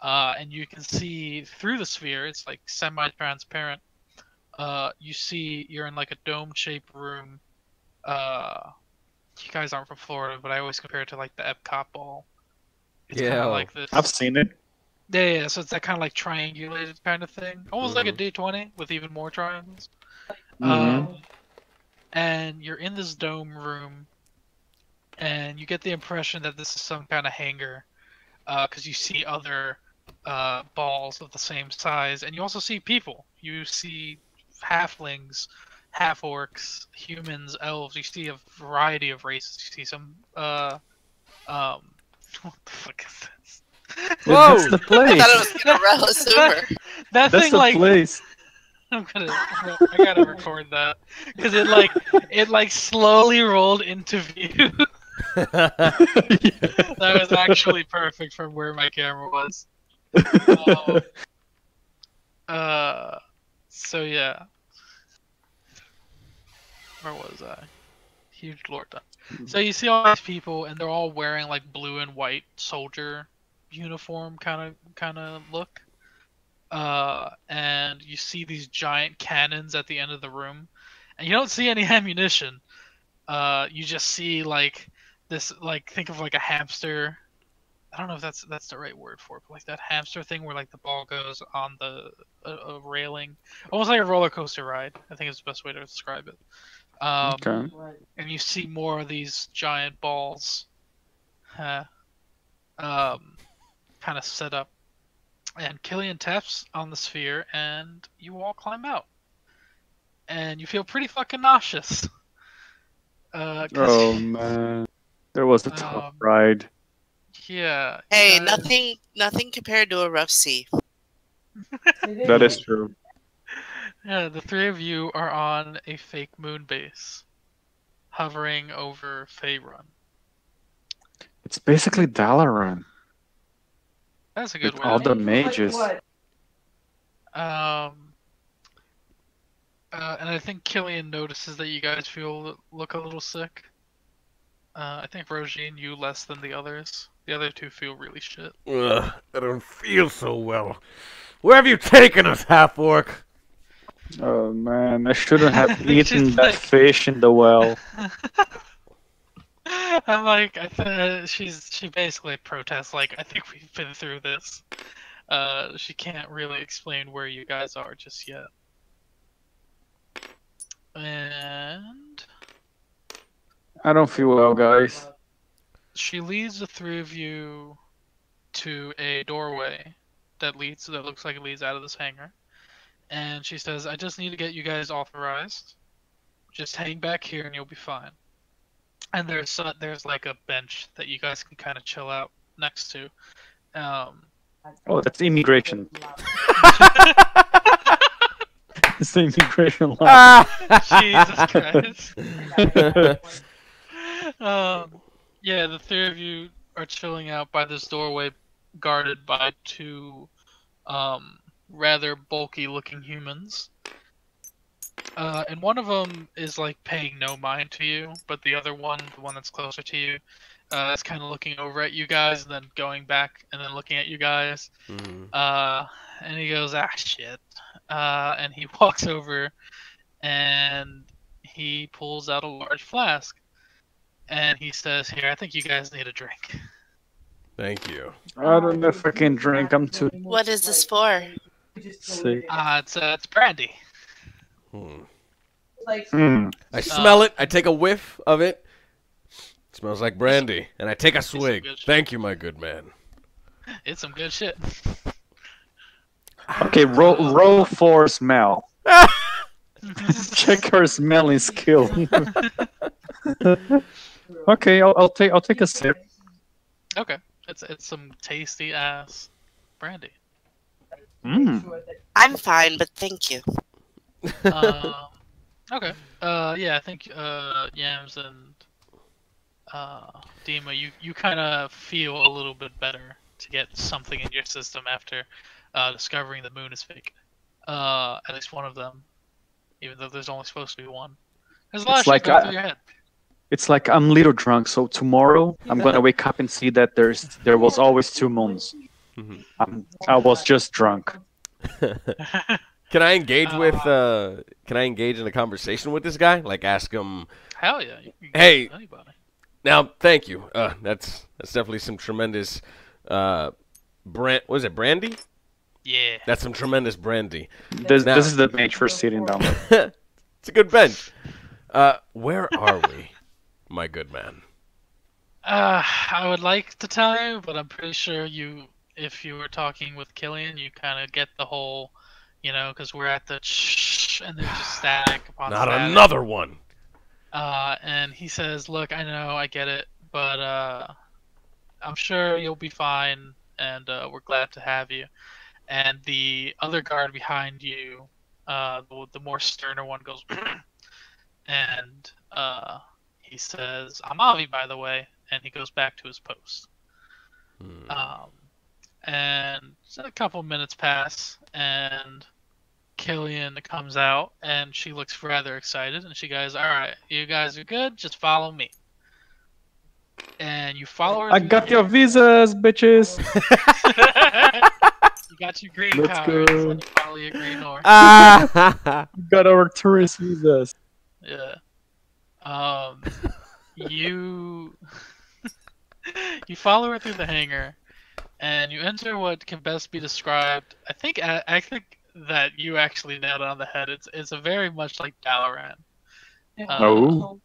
And you can see through the sphere. It's like semi-transparent. You see you're in like a dome-shaped room. You guys aren't from Florida, but I always compare it to like the Epcot ball. It's kind of like this. I've seen it. Yeah, so it's that kind of like triangulated kind of thing, almost like a D20 with even more triangles. And you're in this dome room, and you get the impression that this is some kind of hangar, because you see other balls of the same size, and you also see people. You see halflings, half orcs, humans, elves. You see a variety of races. You see some what the fuck is this? That's the I place. thought it was gonna roll us over. That That's thing the like place. I gotta record that because it like slowly rolled into view. That was actually perfect from where my camera was. So yeah. Where was I? Huge lore dump. So you see all these people, and they're all wearing like blue and white soldier uniform kind of look. And you see these giant cannons at the end of the room, and you don't see any ammunition. You just see like this, like think of like a hamster. I don't know if that's the right word for it, but like that hamster thing where like the ball goes on the railing, almost like a roller coaster ride. I think is the best way to describe it. Okay. And you see more of these giant balls, kind of set up. And Killian taps on the sphere, and you all climb out. And you feel pretty fucking nauseous. Oh man, there was a tough ride. Yeah. Hey, nothing compared to a rough sea. That is true. Yeah, the three of you are on a fake moon base, hovering over Faerun. It's basically Dalaran. That's a good With way. all the mages. And I think Killian notices that you guys look a little sick. I think Rogine, you less than the others. The other two feel really shit. I don't feel so well. Where have you taken us, half-orc? Oh man, I shouldn't have eaten that fish in the well. I'm like, she basically protests like, I think we've been through this. She can't really explain where you guys are just yet. And I don't feel well, guys. she leads the three of you to a doorway that looks like it leads out of this hangar. And she says, I just need to get you guys authorized. Just hang back here and you'll be fine. And there's like a bench that you guys can kind of chill out next to. Oh, that's immigration. It's the immigration line. Jesus Christ. Yeah, the three of you are chilling out by this doorway, guarded by two rather bulky looking humans. And one of them is like paying no mind to you, but the other one, the one that's closer to you, is kind of looking over at you guys and then going back and then looking at you guys. And he goes, ah, shit. And he walks over and he pulls out a large flask. And he says, here, I think you guys need a drink. Thank you. I don't know if I can drink. I'm too What is this for? sick. It's brandy. I smell it. I take a whiff of it. It smells like brandy. And I take a swig. Thank you, my good man. It's some good shit. Okay, roll for smell. Check her smelling skill. Okay, I'll take a sip. Okay, it's some tasty ass brandy. I'm fine, but thank you. Okay. Yeah, I think Yams and Dima, you kind of feel a little bit better to get something in your system after discovering the moon is fake. At least one of them, even though there's only supposed to be one. There's a lot of shit going through your head. It's like I'm a little drunk, so tomorrow I'm gonna wake up and see that there was always two moons. I was just drunk. Can I engage Can I engage in a conversation with this guy? Like ask him. Hell yeah! You can Hey, anybody. Now, thank you. That's definitely some tremendous. Was it brandy? Yeah. That's some tremendous brandy. This is the bench for sitting down. It's a good bench. Where are we, my good man? I would like to tell you, but I'm pretty sure if you were talking with Killian, you kind of get the whole, because we're at the and there's just static upon Not static. another one. And he says, look, I know, I get it, but I'm sure you'll be fine. and we're glad to have you. And the other guard behind you, the more sterner one, goes, and he says, "I'm Avi, by the way," and he goes back to his post. And a couple minutes pass, and Killian comes out, and she looks rather excited, and she goes, "All right, you guys are good. Just follow me." And you follow her. I got your visas, bitches. You got your green Let's cards. go. Let me follow your green horse. Got our tourist visas. Yeah. You you follow her through the hangar, and you enter what can best be described. I think that you actually nailed it on the head. It's a very much like Dalaran. Oh.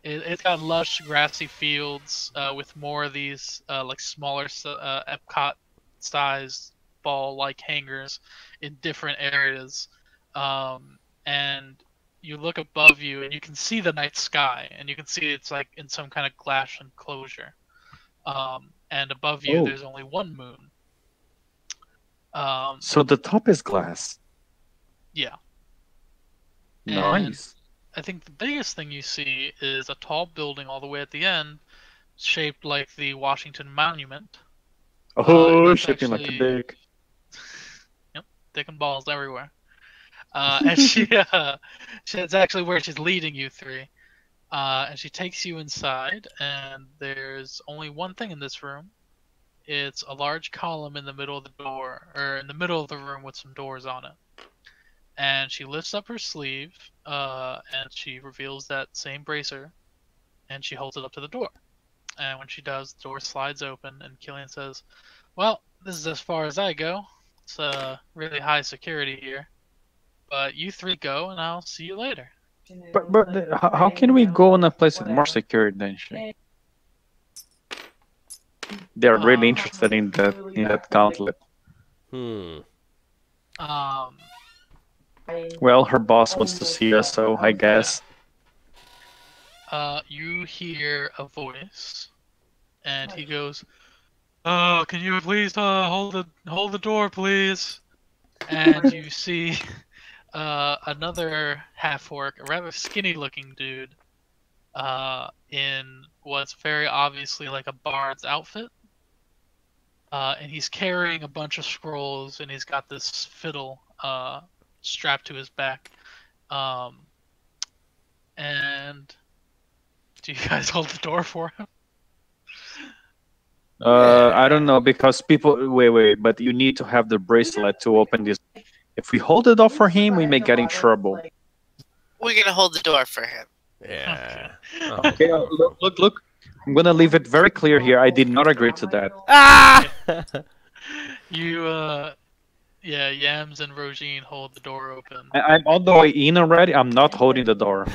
It's got lush grassy fields with more of these like smaller Epcot-sized ball-like hangars in different areas, and you look above you and you can see the night sky, and you can see it's like in some kind of glass enclosure. And above you, there's only one moon. So the top is glass. Yeah. Nice. I think the biggest thing you see is a tall building all the way at the end, shaped like the Washington Monument. Shaping like a dick. Yep, dick and balls everywhere. And that's actually where she's leading you three. And she takes you inside, and there's only one thing in this room. It's a large column in the middle of the door, or in the middle of the room with some doors on it. And she lifts up her sleeve, and she reveals that same bracer, and she holds it up to the door. And when she does, the door slides open, and Killian says, "Well, this is as far as I go. It's really high security here. But you three go, and I'll see you later." But how can we go in a place with more security than she? They're really interested in that gauntlet. Well, her boss wants to see us, so I guess. You hear a voice, and he goes, "Oh, can you please hold the door, please?" And you see another half-orc, a rather skinny-looking dude, in what's very obviously like a bard's outfit. And he's carrying a bunch of scrolls, and he's got this fiddle strapped to his back. And do you guys hold the door for him? I don't know, because people... Wait, but you need to have the bracelet to open this. If we hold it off for him, we may get in trouble. We're gonna hold the door for him. Yeah. Okay, look. I'm gonna leave it very clear here. I did not agree to that. Yams and Rogine hold the door open. I'm all the way in already. I'm not holding the door.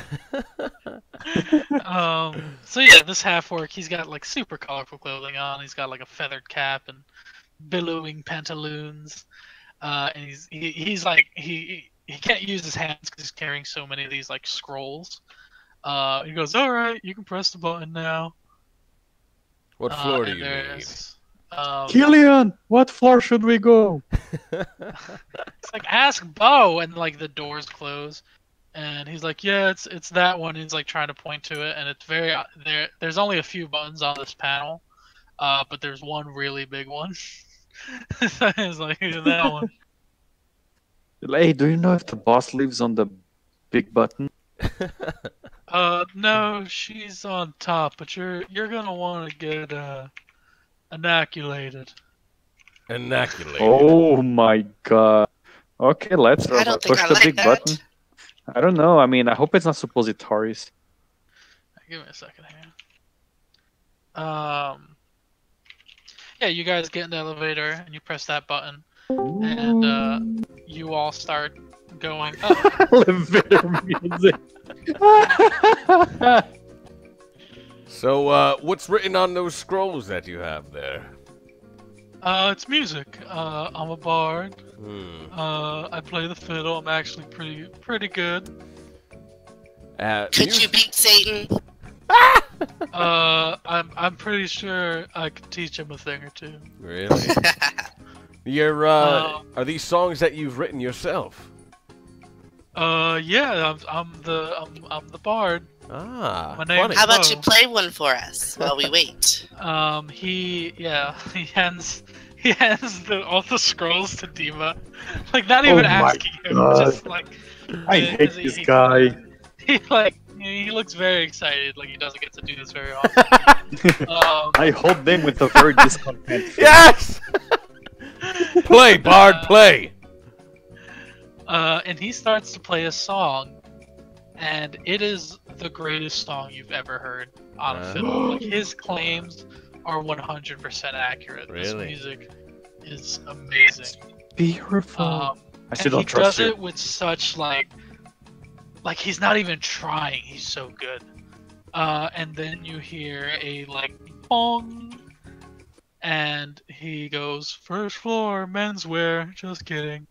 So yeah, this half-orc, he's got like super colorful clothing on. He's got like a feathered cap and billowing pantaloons. And he's like he can't use his hands because he's carrying so many of these like scrolls. He goes, "All right, you can press the button now." What floor do you need? Killian, what floor should we go? It's like, ask Bo, and like the doors close, and he's like, "Yeah, it's that one." He's like trying to point to it, and it's very there's only a few buttons on this panel, but there's one really big one. It's like that one. Hey, do you know if the boss lives on the big button? No, she's on top, but you're gonna want to get inoculated. Inoculated. Oh my god. Okay, let's push the big button. I don't know. I mean, I hope it's not suppositories. Give me a second here. Yeah, you guys get in the elevator and you press that button, and you all start going up. Elevator music. So, what's written on those scrolls that you have there? It's music. I'm a bard. I play the fiddle. I'm actually pretty good. Could you beat Satan? I'm pretty sure I could teach him a thing or two. Really? You're are these songs that you've written yourself? Yeah, I'm the bard. Ah, My name's How about Bo. you play one for us while we wait? He hands all the scrolls to Dima, like not even asking him, just like I hate this guy. He looks very excited, like he doesn't get to do this very often. I hold them with a very discontent face. Yes! Play, Bard, play! And he starts to play a song, and it is the greatest song you've ever heard on a fiddle. Like, his claims are 100% accurate. Really? This music is amazing. Beautiful. I still and don't trust he does you. it with such like he's not even trying. He's so good. And then you hear a like bong, and he goes, "First floor, menswear." Just kidding.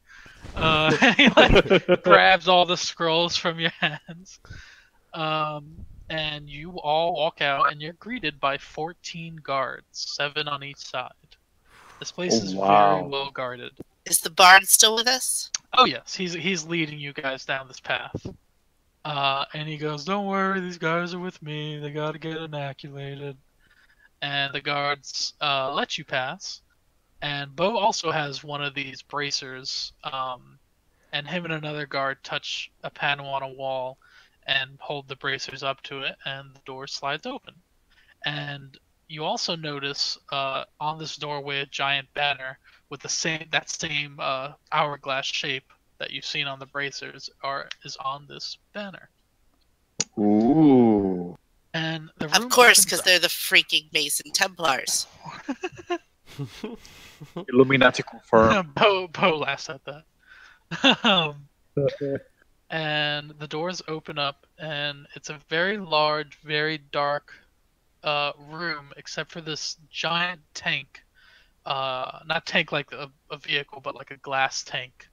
And he like grabs all the scrolls from your hands. And you all walk out, and you're greeted by 14 guards, 7 on each side. This place is very well guarded. Is the bard still with us? Oh yes, he's leading you guys down this path. And he goes, "Don't worry, these guys are with me. They gotta get inoculated." And the guards let you pass. And Bo also has one of these bracers. And him and another guard touch a panel on a wall and hold the bracers up to it, and the door slides open. And you also notice on this doorway a giant banner with the same hourglass shape that you've seen on the bracers is on this banner. Ooh. And the room of course, because they're the freaking Mason Templars. Illuminati confirmed. Bo laughs at that. And the doors open up, and it's a very large, very dark room, except for this giant tank. Not tank like a vehicle, but like a glass tank.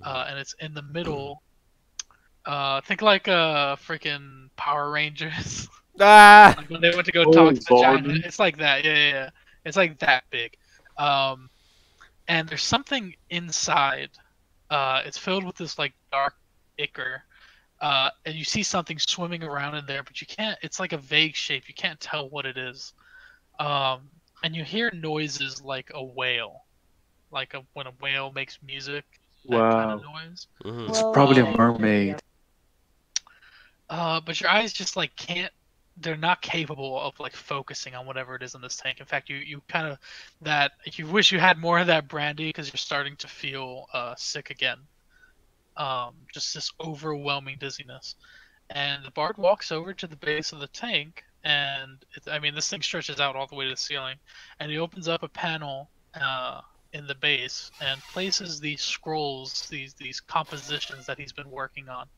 And it's in the middle. Think like freaking Power Rangers. Like when they went to go talk to the giant. It's like that. Yeah. It's like that big. And there's something inside. It's filled with this like dark ichor. And you see something swimming around in there, but you can't. It's like a vague shape. You can't tell what it is. And you hear noises like a whale, like when a whale makes music. That kind of noise. It's probably a mermaid. But your eyes just like can't. They're not capable of like focusing on whatever it is in this tank. In fact, you kind of you wish you had more of that brandy because you're starting to feel sick again. Just this overwhelming dizziness. And the bard walks over to the base of the tank, and this thing stretches out all the way to the ceiling, and he opens up a panel in the base and places these scrolls, these compositions that he's been working on.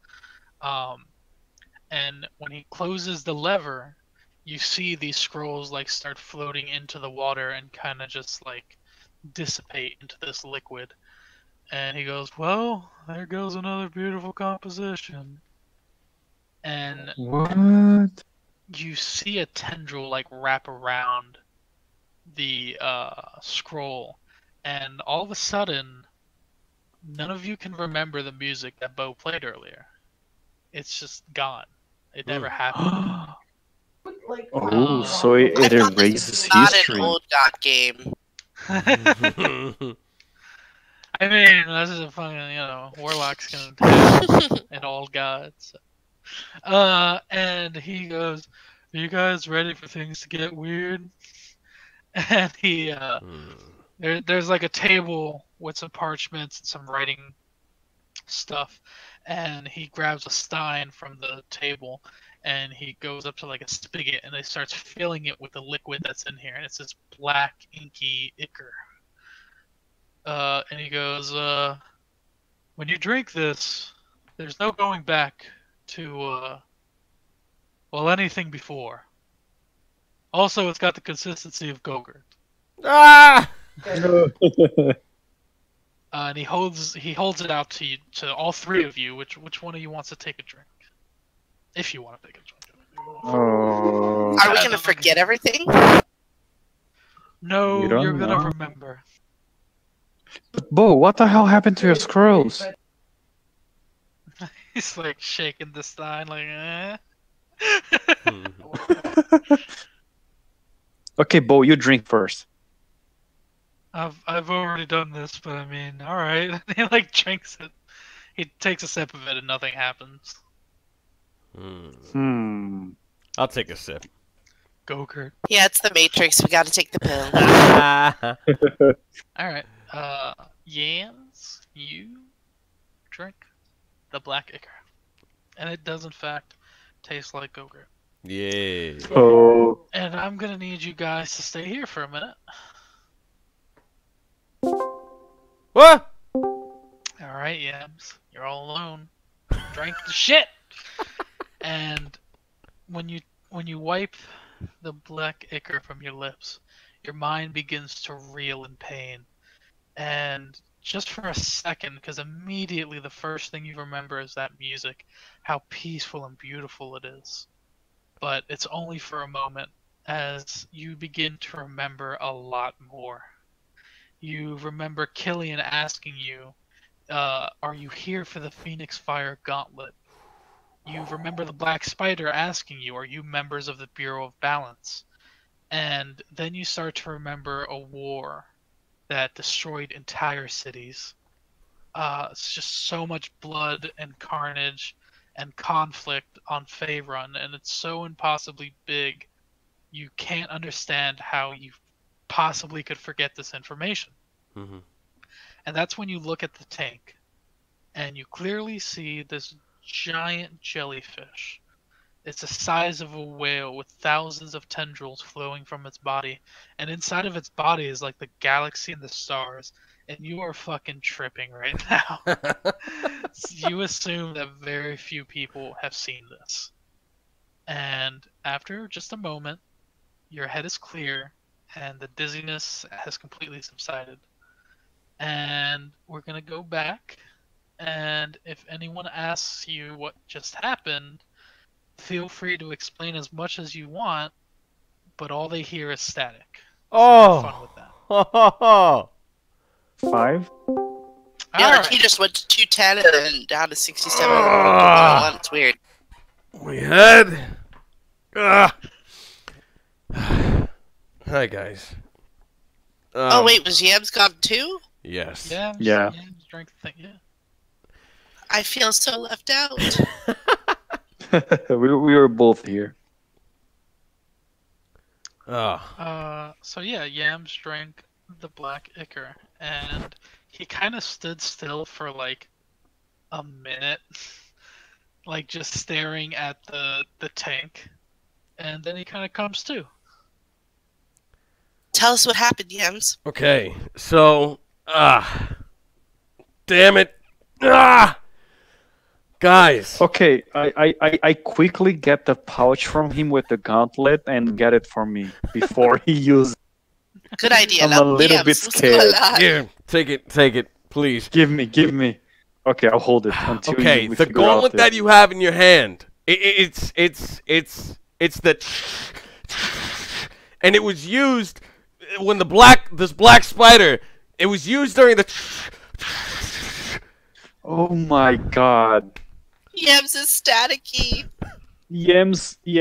And when he closes the lever, you see these scrolls like start floating into the water and kind of just like dissipate into this liquid. And he goes, "Well, there goes another beautiful composition." And what? You see a tendril like wrap around the scroll, and all of a sudden, none of you can remember the music that Bo played earlier. It's just gone. It never happened. So it erases history. Not an old God game. This is a fucking, warlocks can attack an old god. So. And he goes, "Are you guys ready for things to get weird?" And he, there's like a table with some parchments and some writing stuff, and he grabs a stein from the table, and he goes up to like a spigot, and he starts filling it with the liquid that's in here, and it's this black inky ichor. And he goes, "When you drink this, there's no going back to anything before. Also, it's got the consistency of Gogurt." And he holds it out to all three of you. Which one of you wants to take a drink? If you want to take a drink. Oh. Are we gonna forget everything? No, You don't you're gonna know. remember. But Bo, what the hell happened to your scrolls? He's like shaking the stein, like, eh. Okay, Bo, you drink first. I've already done this, but I mean, all right. He like drinks it. He takes a sip of it, and nothing happens. I'll take a sip. Go, Kurt. Yeah, it's the Matrix. We gotta take the pill. All right. Yams, you drink the black ichor, and it does in fact taste like Go-Gurt. Yeah. Oh. And I'm gonna need you guys to stay here for a minute. What? All right, Yams, you're all alone. Drank the shit. And when you wipe the black ichor from your lips, your mind begins to reel in pain. And just for a second, because immediately the first thing you remember is that music, how peaceful and beautiful it is. But it's only for a moment, as you begin to remember a lot more. You remember Killian asking you, are you here for the Phoenix Fire Gauntlet? You remember the Black Spider asking you, are you members of the Bureau of Balance? And then you start to remember a war that destroyed entire cities. It's just so much blood and carnage and conflict on Faerun, and it's so impossibly big, you can't understand how you possibly could forget this information. Mm-hmm. And that's when you look at the tank, and you clearly see this giant jellyfish. It's the size of a whale with thousands of tendrils flowing from its body, and inside of its body is like the galaxy and the stars, and you are fucking tripping right now. You assume that very few people have seen this. And after just a moment, your head is clear, and the dizziness has completely subsided. And we're gonna go back, and if anyone asks you what just happened, feel free to explain as much as you want, but all they hear is static. So have fun with that. 5? Yeah, like Alright. he just went to 210 and then down to 67 and 101. It's weird. My head. Hi guys. Oh wait, was Yams gone too? Yes. Yeah. Yeah. Just drink the thing. Yeah. I feel so left out. we were both here. So yeah, Yams drank the black ichor, and he kind of stood still for like a minute, like just staring at the tank, and then he kind of comes to. Tell us what happened, Yams. Okay, so damn it, guys. Okay, I quickly get the pouch from him with the gauntlet and get it for me before he uses. Good idea. I'm now, a little Yams, bit what's scared. going on? Here, take it, please. Give me. Okay, I'll hold it until Okay, we the figure out gauntlet the- that you have in your hand, it's the, and it was used when this black spider. It was used during the. Oh my god. Yams is staticky. Yams. He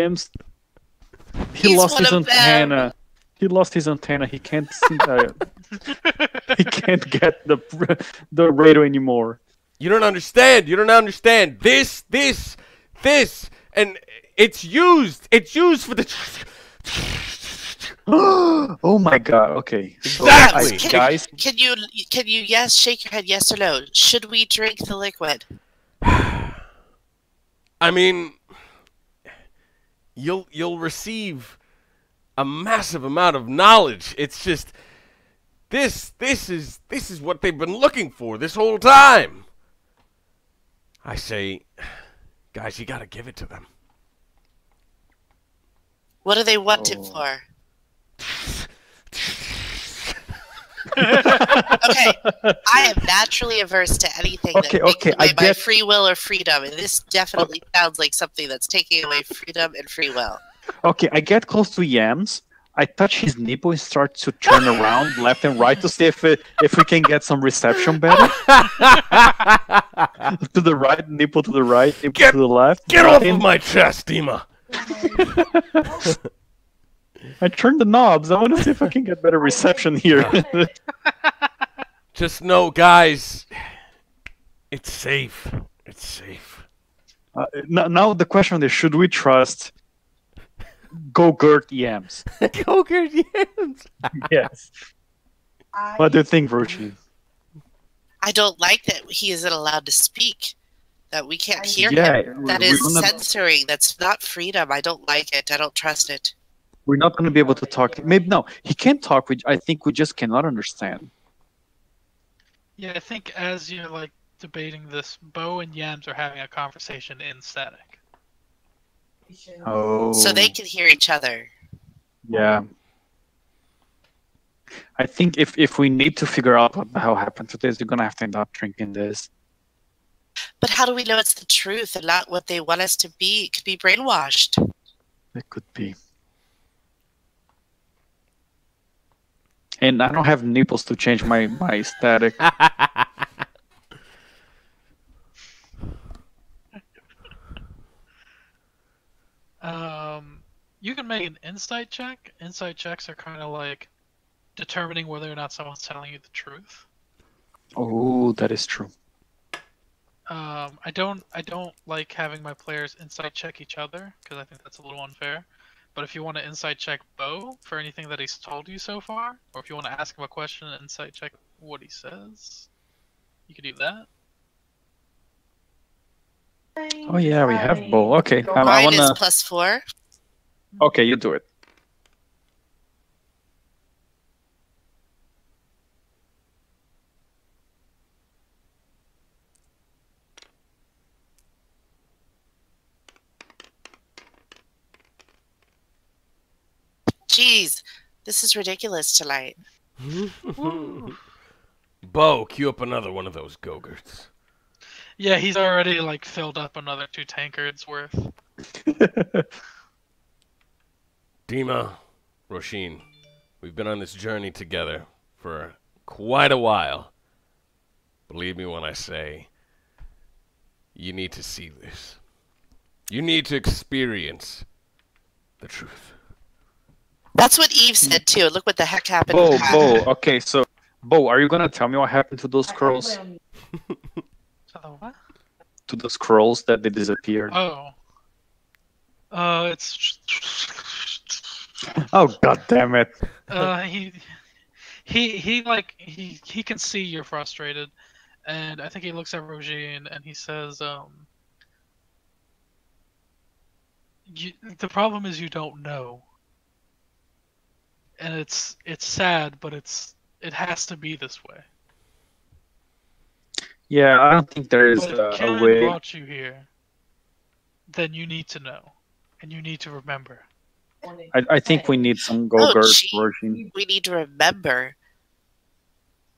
He's lost one his of them. antenna. He lost his antenna. He can't see. He can't get the radio anymore. You don't understand. This, and it's used. It's used for the. Oh my god. Okay. Exactly. So, guys. Can you yes shake your head yes or no? Should we drink the liquid? I mean, you'll receive a massive amount of knowledge. It's just this is what they've been looking for this whole time. I say, guys, you gotta give it to them. What do they want it for? Okay, I am naturally averse to anything that takes away my free will or freedom, and this definitely sounds like something that's taking away freedom and free will. Okay, I get close to Yams. I touch his nipple and start to turn around left and right to see if we can get some reception better. To the right, nipple to the right, nipple to the left. Get off of my chest, Dima. I turned the knobs. I want to see if I can get better reception here. Just know, guys, it's safe. It's safe. Now the question is, should we trust Go-Gurt Yams? Go-Gurt Yams. Yes. What do you think, Vrochi? I don't like that he isn't allowed to speak. That we can't hear him. That is censoring. That's not freedom. I don't like it. I don't trust it. We're not going to be able to talk. Maybe no, he can talk. I think we just cannot understand. Yeah, I think as you're like debating this, Bo and Yams are having a conversation in static. Oh. So they can hear each other. Yeah. I think if we need to figure out what the hell happened to this, we're gonna have to end up drinking this. But how do we know it's the truth and not what they want us to be? It could be brainwashed. It could be. And I don't have nipples to change my static. You can make an insight check. Insight checks are kind of like determining whether or not someone's telling you the truth. Oh, that is true. I don't like having my players insight check each other because I think that's a little unfair. But if you want to insight check Bo for anything that he's told you so far, or if you want to ask him a question and insight check what he says, you can do that. Oh yeah, we have Bo. Okay, I wanna... is +4. Okay, you do it. Jeez, this is ridiculous tonight. Bo, cue up another one of those Go-Gurts. Yeah, he's already like filled up another 2 tankards worth. Dima, Roshin, we've been on this journey together for quite a while. Believe me when I say, you need to see this. You need to experience the truth. That's what Eve said too. Look what the heck happened. Bo, okay, so Bo, are you gonna tell me what happened to those scrolls? What? To the scrolls that they disappeared. Oh. It's. Oh god damn it! He can see you're frustrated, and I think he looks at Rogine and he says, the problem is you don't know. And it's sad, but it has to be this way. Yeah, I don't think there is if a way. Brought you here, then you need to know, and you need to remember. I think we need some Go-Gurt version. We need to remember.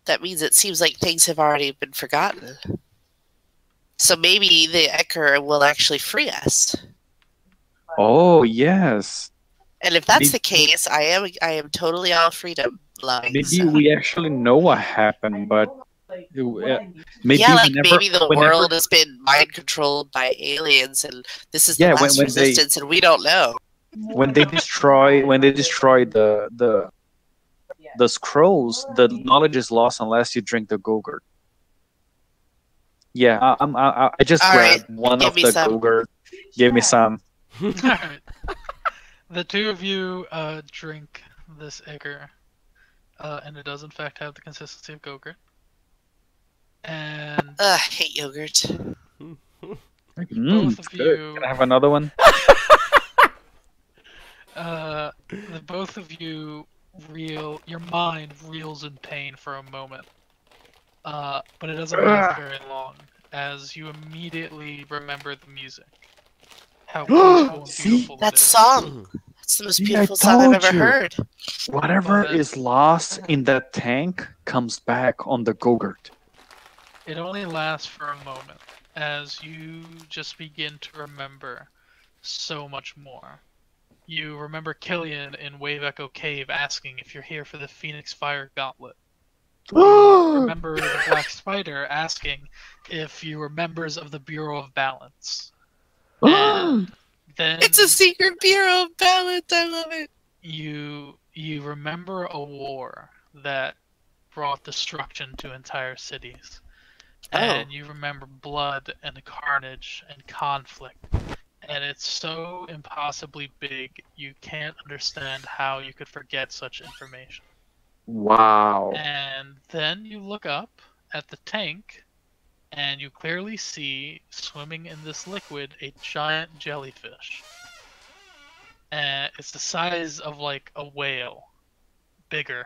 That means it seems like things have already been forgotten. So maybe the Ecker will actually free us. Oh yes. And if that's the case, I am totally all freedom loving. Maybe we actually know what happened, but maybe maybe the world has been mind controlled by aliens, and this is the last resistance, and we don't know. When they destroy the scrolls, the knowledge is lost unless you drink the Go-Gurt. Yeah, I just grabbed one of the Go-Gurt. Give me some. All right. The 2 of you drink this Ecker, and it does in fact have the consistency of Go-Gurt. And I hate yogurt. Both of you. Can I have another one? The both of you your mind reels in pain for a moment, but it doesn't last very long, as you immediately remember the music. How beautiful that song. That It's the most See, beautiful song I've ever you. heard. Whatever But is lost in that tank comes back on the Go-Gurt. it only lasts for a moment, as you just begin to remember so much more. You remember Killian in Wave Echo Cave asking if you're here for the Phoenix Fire Gauntlet. You remember the Black Spider asking if you were members of the Bureau of Balance. And then It's a secret Bureau of Balance. I love it. you remember a war that brought destruction to entire cities. And you remember blood and carnage and conflict. And it's so impossibly big, you can't understand how you could forget such information. Wow. And then you look up at the tank, and you clearly see, swimming in this liquid, a giant jellyfish. And it's the size of like a whale, bigger,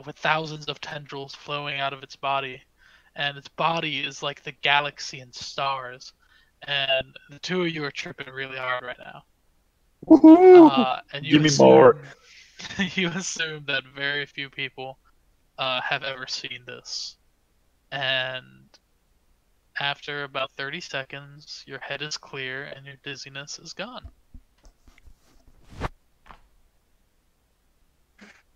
with thousands of tendrils flowing out of its body. And its body is like the galaxy and stars. And the two of you are tripping really hard right now. And you Give me more. You assume that very few people have ever seen this. And after about 30 seconds, your head is clear and your dizziness is gone.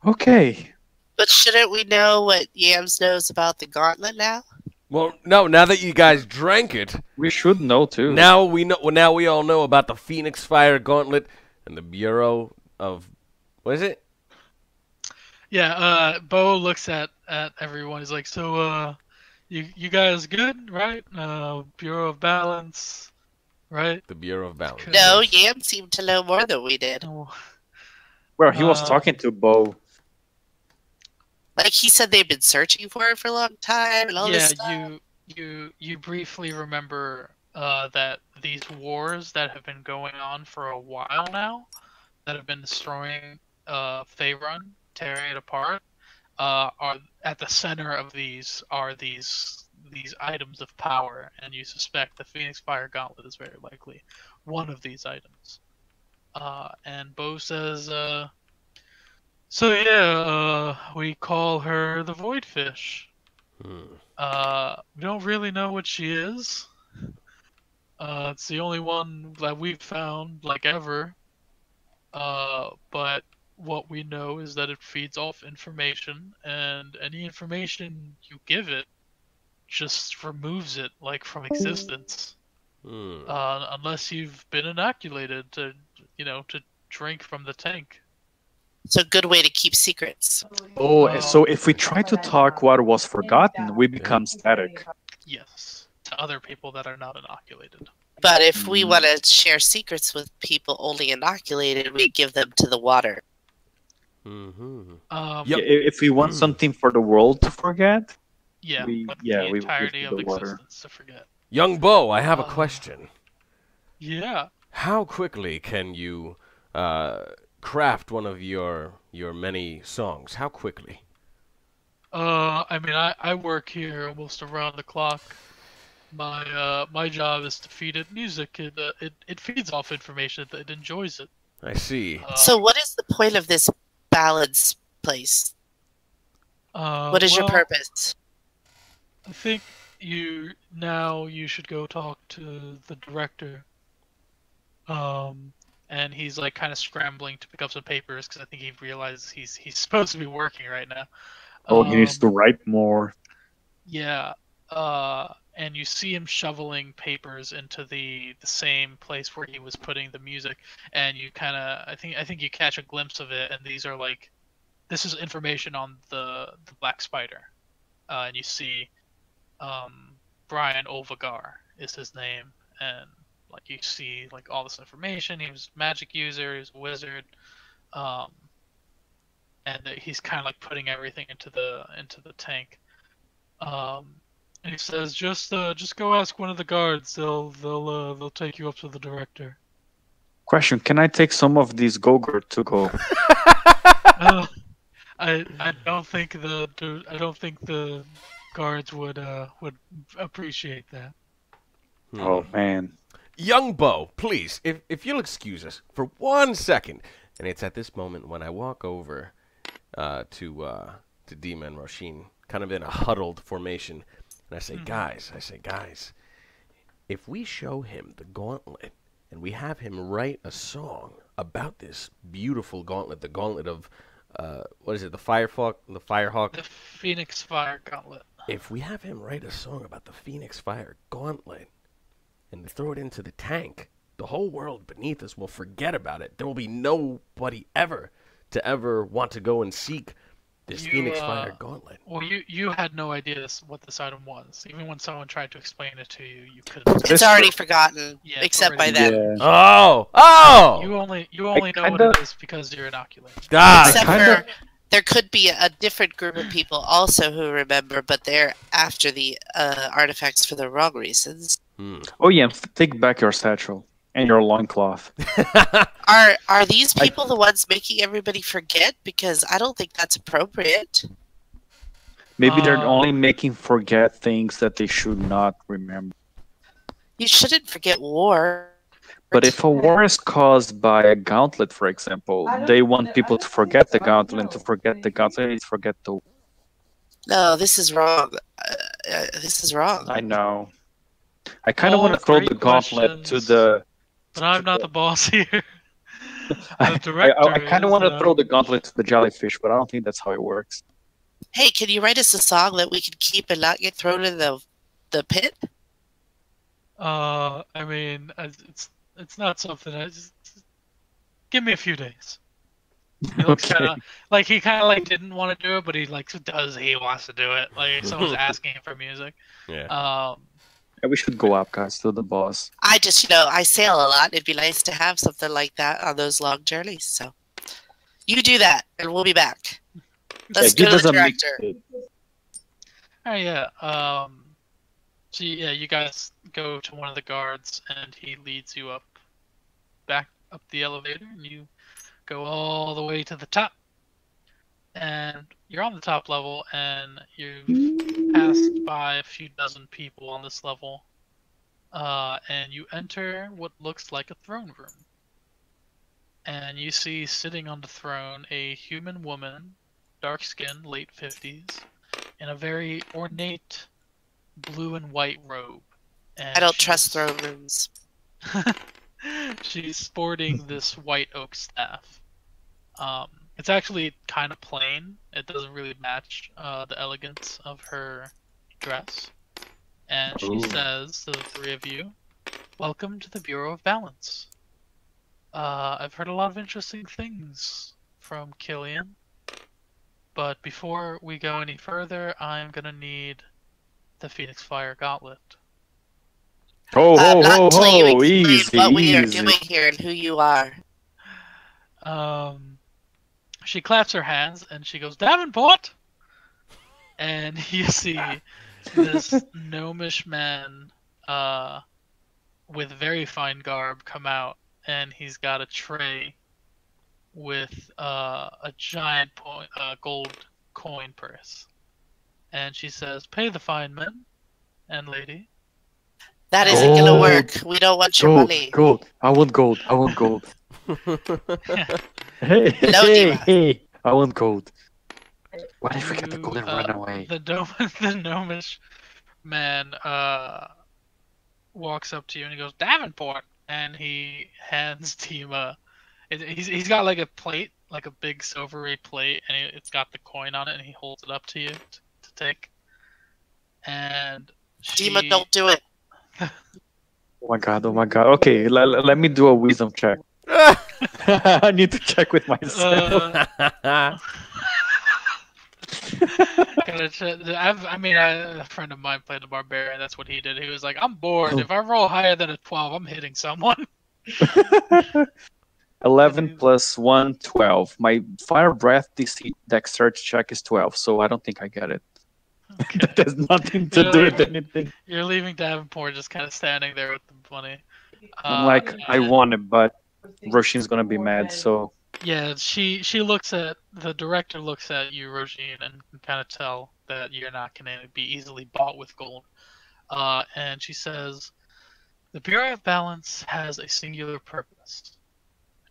Okay. But shouldn't we know what Yams knows about the gauntlet now? Well, no. Now that you guys drank it, We should know too. now we know. Well, now we all know about the Phoenix Fire Gauntlet and the Bureau of. What is it? Yeah, Bo looks at everyone. He's like, so, you guys good, right? Bureau of Balance, right? The Bureau of Balance. Good. No, Yam seemed to know more than we did. Oh, Well, he was talking to Bo. Like he said they've been searching for it for a long time and all this stuff. you briefly remember that these wars that have been going on for a while now, that have been destroying Faerun, tearing it apart, are at the center of these items of power, and you suspect the Phoenix Fire Gauntlet is very likely one of these items. And Bo says, so yeah, we call her the Voidfish. We don't really know what she is. It's the only one that we've found, like, ever. But what we know is that it feeds off information, and any information you give it just removes it, like, from existence. Unless you've been inoculated to drink from the tank. It's a good way to keep secrets. Oh, so if we try to talk what was forgotten, we become static. Yes, to other people that are not inoculated. But if we want to share secrets with people only inoculated, we give them to the water. If we want something for the world to forget, the entirety of existence to forget. Young Bo, I have a question. Yeah. How quickly can you craft one of your many songs? How quickly? I mean, I work here almost around the clock. My job is to feed it music. It feeds off information. It enjoys it. I see. So what is the point of this balance place? What is your purpose? I think you should go talk to the director. And he's like kind of scrambling to pick up some papers because I think he realizes he's supposed to be working right now. Oh, he needs to write more. Yeah. And you see him shoveling papers into the same place where he was putting the music, and you kind of I think you catch a glimpse of it, and these are like, this is information on the Black Spider, and you see Brian Olvagar is his name, and like you see like all this information. He was a magic user, he was a wizard, and he's kind of like putting everything into the tank. And he says, just go ask one of the guards. They'll take you up to the director. Question: can I take some of these Go-Gurt to go? I don't think the guards would appreciate that. Oh man. young Bo, please, if you'll excuse us for 1 second. And it's at this moment when I walk over to Dima and Roshin, kind of in a huddled formation, and I say, guys, if we show him the gauntlet and we have him write a song about this beautiful gauntlet, the gauntlet of what is it, the Firehawk? The Phoenix Fire Gauntlet. If we have him write a song about the Phoenix Fire Gauntlet and throw it into the tank, the whole world beneath us will forget about it. There will be nobody ever want to go and seek this Phoenix Fire Gauntlet. Well, you had no idea what this item was. Even when someone tried to explain it to you, you couldn't. It's already forgotten, Yeah, except by already- then. Oh! You only know what it is because you're inoculated. Except for there could be a different group of people also who remember, but they're after the artifacts for the wrong reasons. Oh yeah, take back your satchel and your loincloth. Are these people the ones making everybody forget? Because I don't think that's appropriate. Maybe they're only making forget things that they should not remember. You shouldn't forget war. But if a war is caused by a gauntlet, for example, they want people to forget the gauntlet, and to forget the gauntlet is forget the... No, this is wrong. This is wrong. I know. I kind of want to throw the gauntlet to the... But I'm not the boss here. I kind of want to throw the gauntlet to the jellyfish, but I don't think that's how it works. Hey, can you write us a song that we can keep and not get thrown in the pit? I mean, it's not something I just give me a few days. He looks Okay. he kind of didn't want to do it, but he he wants to do it. Like someone's asking him for music. Yeah. Yeah, we should go up, guys, to the boss. I just, I sail a lot. It'd be nice to have something like that on those long journeys. So you do that, and we'll be back. Let's go to the director. Oh yeah. So yeah, you guys go to one of the guards, and he leads you back up the elevator, and you go all the way to the top. And you're on the top level, and you've passed by a few dozen people on this level. And you enter what looks like a throne room. And you see sitting on the throne a human woman, dark skin, late 50s, in a very ornate blue and white robe. And I don't trust throne rooms. She's sporting this white oak staff. It's actually kind of plain. It doesn't really match the elegance of her dress. And she says to the three of you, "Welcome to the Bureau of Balance. I've heard a lot of interesting things from Killian. But before we go any further, I'm going to need the Phoenix Fire Gauntlet." Not until you explain easy, what we are easy. doing here and who you are. She claps her hands and she goes, "Davenport!" And you see this gnomish man with very fine garb come out, and he's got a tray with a giant gold coin purse. And she says, "Pay the fine men and lady." That isn't going to work. We don't want your money. Gold. I want gold. I want gold. Hey, Hello, hey, Diva. hey. I want gold. Why did I forget the gold and run away? The gnomish man walks up to you and he goes, "Davenport!" And he hands Tima. He's got like a plate, like a big silvery plate, and it's got the coin on it, and he holds it up to you to take. And Dima, don't do it. Oh my god, oh my god. Okay, let me do a wisdom check. I need to check with myself. A friend of mine played the barbarian. That's what he did. He was like, "I'm bored. If I roll higher than a 12, I'm hitting someone." 11 plus 1, 12. My fire breath DC dexterity check is 12, so I don't think I get it. Okay. That has nothing to do with anything. You're leaving Davenport just kind of standing there with the money. I'm like, I want it, but Roshin's gonna be mad, so... Yeah, she looks at... The director looks at you, Roshin, and can kind of tell that you're not going to be easily bought with gold. And she says, The Bureau of Balance has a singular purpose: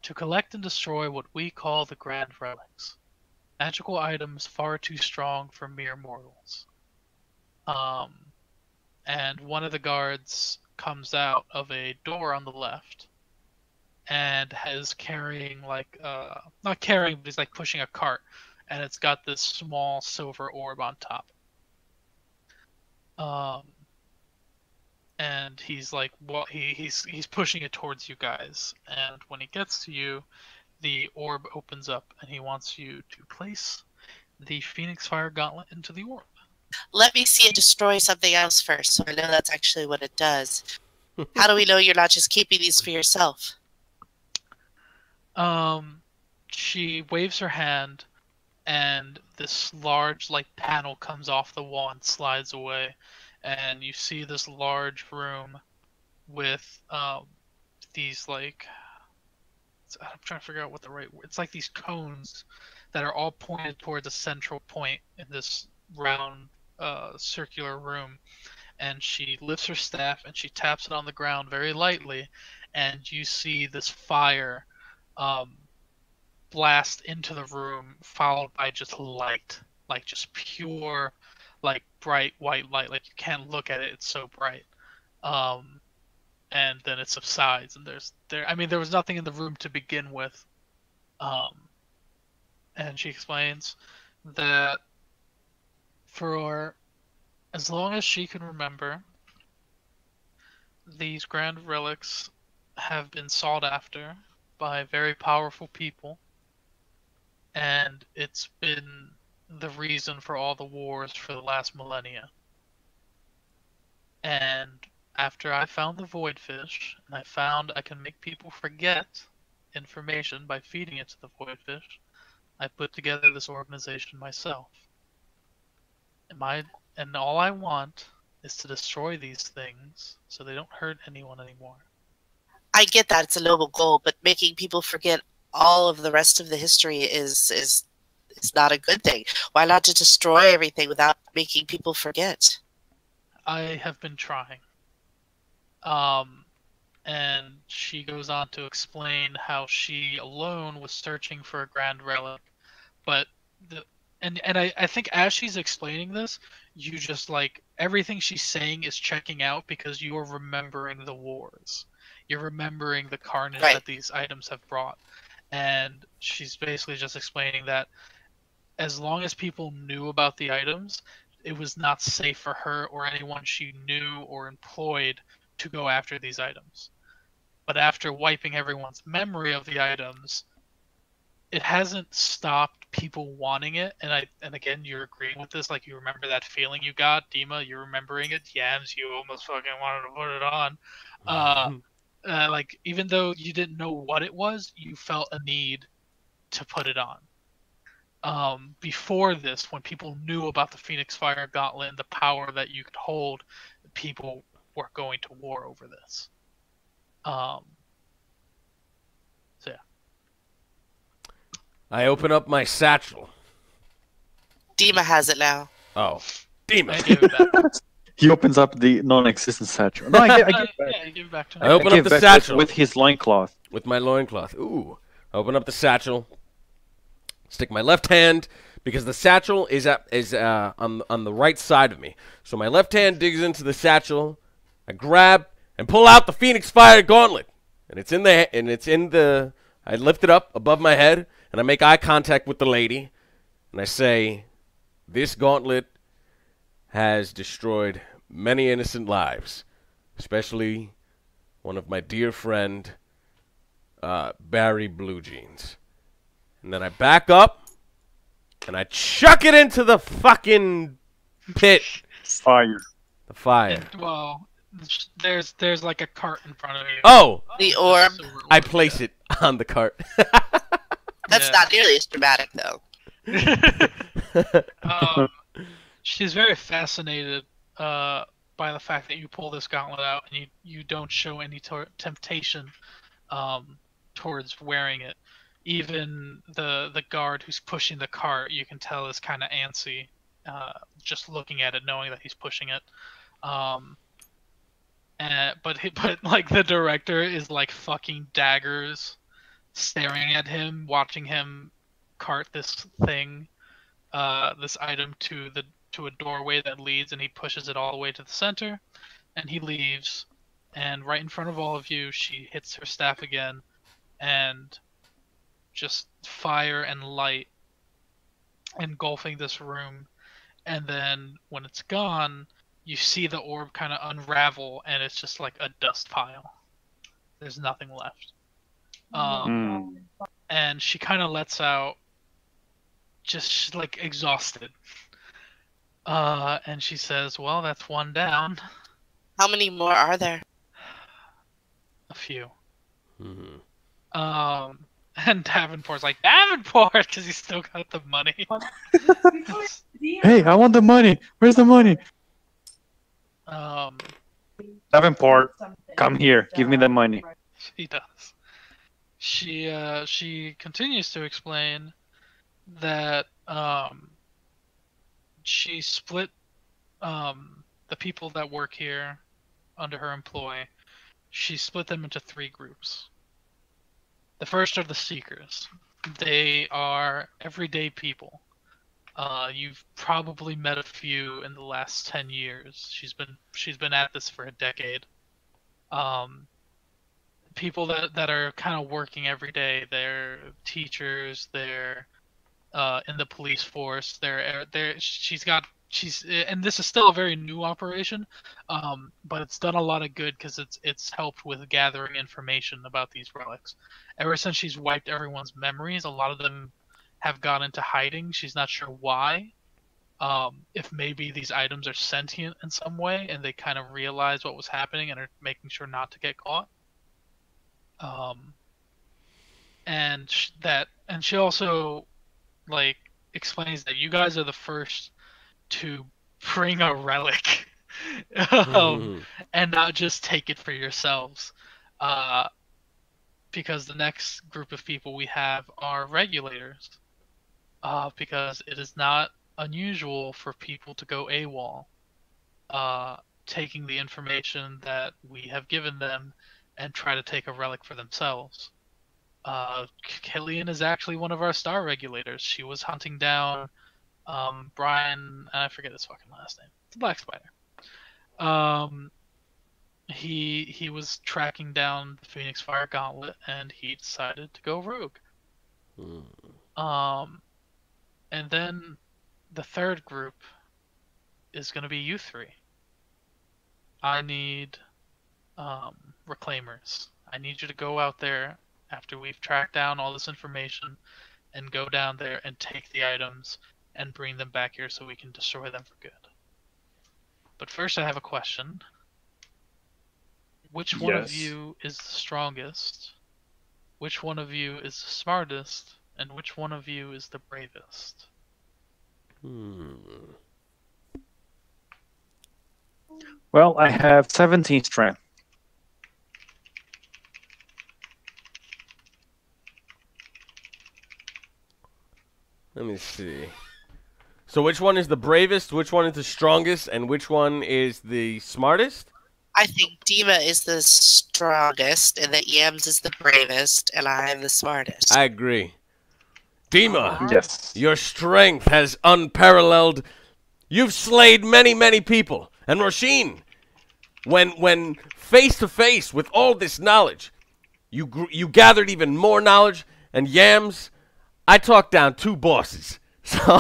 to collect and destroy what we call the Grand Relics, magical items far too strong for mere mortals. And one of the guards comes out of a door on the left and is carrying not carrying, but he's like pushing a cart, and it's got this small silver orb on top. And he's like, well, he's pushing it towards you guys, and when he gets to you, the orb opens up, and he wants you to place the Phoenix Fire Gauntlet into the orb. Let me see it destroy something else first, so I know that's actually what it does. How do we know you're not just keeping these for yourself? She waves her hand, and this large panel comes off the wall and slides away, and you see this large room with these I'm trying to figure out what the right word. It's like these cones that are all pointed towards a central point in this round circular room. And she lifts her staff and she taps it on the ground very lightly, and you see this fire blast into the room, followed by just light, like just pure, like bright white light. Like you can't look at it; it's so bright. And then it subsides, and there was nothing in the room to begin with. And she explains that for as long as she can remember, these grand relics have been sought after by very powerful people, and it's been the reason for all the wars for the last millennia. And after I found the Void Fish, and I found I can make people forget information by feeding it to the Void Fish, I put together this organization myself. And all I want is to destroy these things so they don't hurt anyone anymore. I get that it's a noble goal, but making people forget all of the rest of the history is not a good thing. Why not to destroy everything without making people forget? I have been trying. And she goes on to explain how she alone was searching for a grand relic, but I think as she's explaining this, you just everything she's saying is checking out because you are remembering the wars. You're remembering the carnage that these items have brought. And she's basically just explaining that as long as people knew about the items, it was not safe for her or anyone she knew or employed to go after these items. But after wiping everyone's memory of the items, it hasn't stopped people wanting it. And again, you're agreeing with this. Like, you remember that feeling you got, Dima? You're remembering it. Yams, you almost fucking wanted to put it on. Even though you didn't know what it was, you felt a need to put it on. Before this, when people knew about the Phoenix Fire Gauntlet and the power that you could hold, people were going to war over this. So yeah. I open up my satchel. Dima has it now. Oh, Dima. I gave it back. He opens up the non-existent satchel. No, I give it back. Yeah, I give it back to him. I open up the satchel with his loincloth. With my loincloth. Ooh. I open up the satchel. Stick my left hand, because the satchel is on the right side of me. So my left hand digs into the satchel. I grab and pull out the Phoenix Fire Gauntlet, and it's in the. I lift it up above my head, and I make eye contact with the lady, and I say, "This gauntlet has destroyed many innocent lives, especially one of my dear friend, Barry Blue Jeans." And then I back up, and I chuck it into the fucking pit. Fire. The fire. Well, there's like a cart in front of you. Oh! The orb. I place it on the cart. That's not nearly as dramatic, though. She's very fascinated by the fact that you pull this gauntlet out and you don't show any temptation towards wearing it. Even the guard who's pushing the cart, you can tell, is kind of antsy just looking at it, knowing that he's pushing it. But like the director is like fucking daggers, staring at him, watching him cart this this item to a doorway that leads, and he pushes it all the way to the center, and he leaves, and right in front of all of you, she hits her staff again, and just fire and light engulfing this room, and then when it's gone, you see the orb kind of unravel, and it's just like a dust pile. There's nothing left. And she kind of lets out, just like exhausted. And she says, "Well, that's one down." How many more are there? A few. Mm-hmm. And Davenport's like, Davenport, because he's still got the money. Hey, I want the money. Where's the money? Davenport, come here. Give me the money. She does. She continues to explain that she split the people that work here under her employ. She split them into 3 groups. The first are the Seekers. They are everyday people. You've probably met a few in the last 10 years. She's been at this for a decade. People that are kind of working every day. They're teachers. They're in the police force. And this is still a very new operation, but it's done a lot of good because it's helped with gathering information about these relics. Ever since she's wiped everyone's memories, a lot of them have gone into hiding. She's not sure why. If maybe these items are sentient in some way, and they kind of realize what was happening and are making sure not to get caught. And she also like explains that you guys are the first to bring a relic, and not just take it for yourselves, because the next group of people we have are regulators, because it is not unusual for people to go AWOL, taking the information that we have given them and try to take a relic for themselves. Killian is actually one of our star regulators. She was hunting down Brian, I forget his fucking last name. It's a Black Spider. He was tracking down the Phoenix Fire Gauntlet, and he decided to go rogue. And then the third group is going to be you 3. I need reclaimers. I need you to go out there after we've tracked down all this information and go down there and take the items and bring them back here so we can destroy them for good. But first I have a question. Which one of you is the strongest? Which one of you is the smartest? And which one of you is the bravest? Well, I have 17 strength. Let me see. So which one is the bravest, which one is the strongest, and which one is the smartest? I think Dima is the strongest, and that Yams is the bravest, and I am the smartest. I agree. Dima, Yes. your strength has unparalleled. You've slayed many, many people. And Roshin, when face to face with all this knowledge, you gathered even more knowledge. And Yams, I talked down 2 bosses. So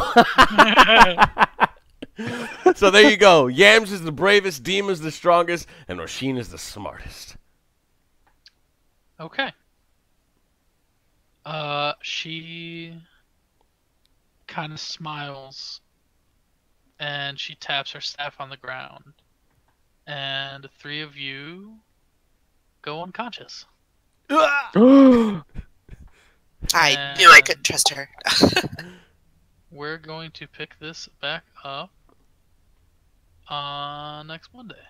there you go. Yams is the bravest, Dima's the strongest, and Roshin is the smartest. Okay. She kind of smiles, and she taps her staff on the ground, and the 3 of you go unconscious. I knew I couldn't trust her. We're going to pick this back up next Monday.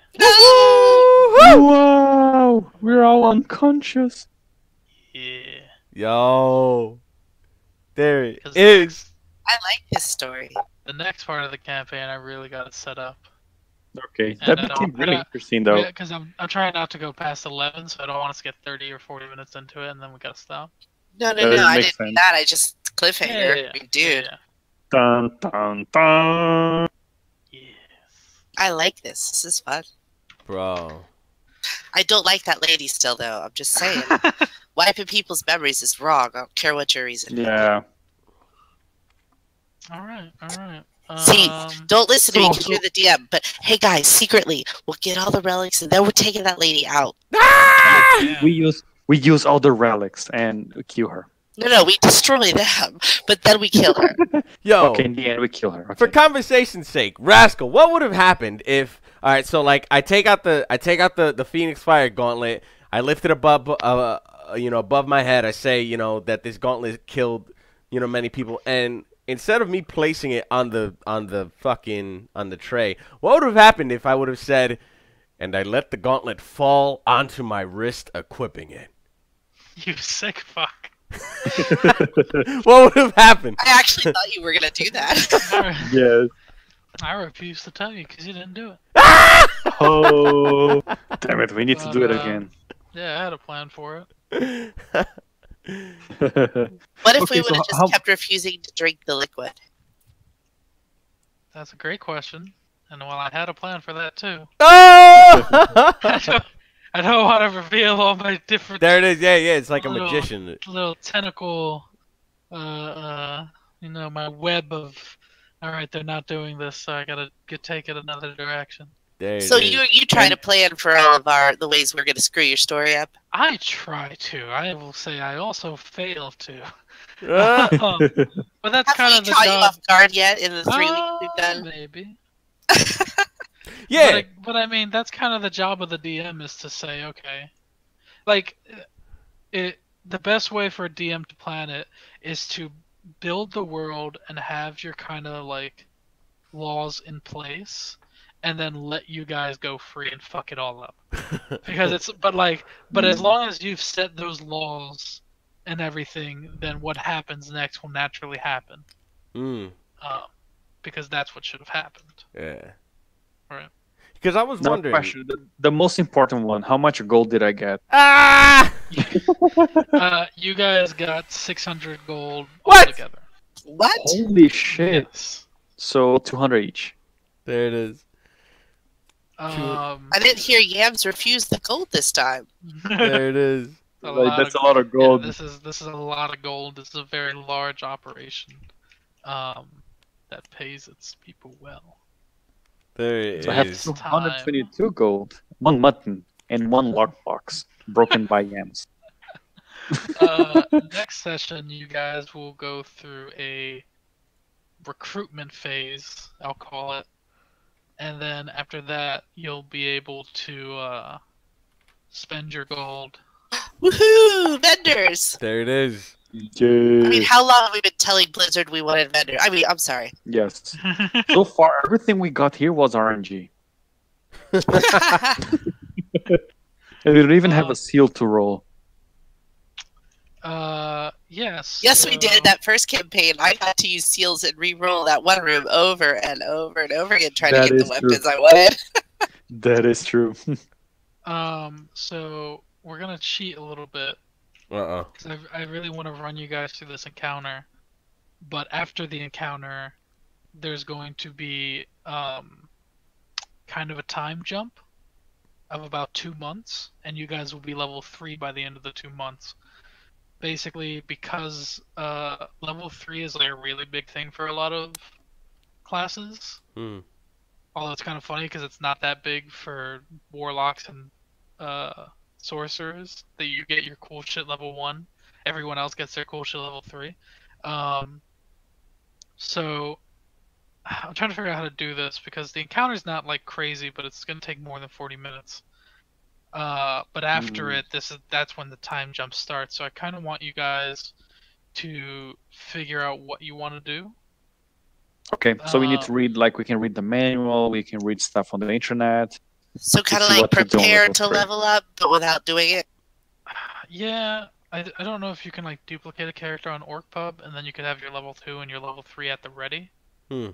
Wow! We're all unconscious. Yeah. Yo. There it 'Cause is. I like this story. The next part of the campaign, I really got to set up. Okay, And that became really not, interesting though. because I'm trying not to go past 11, so I don't want us to get 30 or 40 minutes into it, and then we gotta stop. No, no, That no. I makes didn't do sense. that. I just Yeah, cliffhanger. yeah, I mean, yeah, dude, yeah. Dun dun dun. Yes. I like this. This is fun. Bro. I don't like that lady still, though. I'm just saying. Wiping people's memories is wrong. I don't care what your reason. Yeah. All right, all right. See, don't listen to me because so- you're the DM. But hey, guys, secretly, we'll get all the relics and then we're taking that lady out. Ah! Yeah. We use all the relics and kill her. No, we destroy them, but then we kill her. Yo. Okay, in the end we kill her. Okay. For conversation's sake, Rascal, what would have happened if? All right, so like I take out the Phoenix Fire Gauntlet. I lift it above above my head. I say that this gauntlet killed many people, and instead of me placing it on the tray, what would have happened if I would have said, and I let the gauntlet fall onto my wrist, equipping it? You sick fuck. What would have happened? I actually thought you were gonna do that. Yes. I refuse to tell you because you didn't do it. Oh, damn it! We need to do it again. Yeah, I had a plan for it. What if we Okay, would have so just how- kept refusing to drink the liquid? That's a great question. And well, I had a plan for that too. Oh! I don't want to reveal all my different There it is. Yeah, it's like a Little- magician. little tentacle, my web of. All right, they're not doing this, so I gotta take it another direction. There it So is. you try to plan for all of the ways we're gonna screw your story up. I try to. I will say I also fail to. Ah! But that's Have kind we of the caught you job. off guard yet in the 3 weeks we've done? Maybe. Yeah. But I mean, that's kind of the job of the DM is to say, okay, like, the best way for a DM to plan it is to build the world and have your kind of like laws in place, and then let you guys go free and fuck it all up. Because but as long as you've set those laws and everything, then what happens next will naturally happen. Mm, Because that's what should have happened. yeah. Right. Because I was Now, wondering. question: the most important one. How much gold did I get? Ah! You guys got 600 gold What? altogether. What? Holy shit! Yes. So 200 each. There it is. I didn't hear Yams refuse the gold this time. There it is. That's a lot of gold. Yeah, this is a lot of gold. This is a very large operation. That pays its people well. There it So I have is. 222 gold, 1 mutton, and 1 lockbox broken by yams. Next session, you guys will go through a recruitment phase, I'll call it, and then after that, you'll be able to spend your gold. Woohoo! Vendors! There it is. I mean, how long have we been telling Blizzard we wanted vendors? I mean, I'm sorry. Yes. So far, everything we got here was RNG. And we don't even have a seal to roll. Yes. Yes, we did. That first campaign, I got to use seals and re-roll that one room over and over and over again, trying to That get the is weapons true. I wanted. That is true. So we're gonna cheat a little bit. 'Cause I really want to run you guys through this encounter, but after the encounter, there's going to be kind of a time jump of about 2 months, and you guys will be level 3 by the end of the 2 months. Basically, because level 3 is like a really big thing for a lot of classes. Hmm. Although it's kind of funny because it's not that big for warlocks and sorcerers. That you get your cool shit level 1. Everyone else gets their cool shit level 3. So I'm trying to figure out how to do this because the encounter's not like crazy, but it's gonna take more than 40 minutes. But after it, that's when the time jump starts. So I kind of want you guys to figure out what you want to do. Okay, so we need to read, like, we can read the manual, we can read stuff on the internet. So kind of see like what to do on prepare level to 3. level up, but without doing it. Yeah, I don't know if you can like duplicate a character on OrcPub and then you could have your level 2 and your level 3 at the ready. Hmm.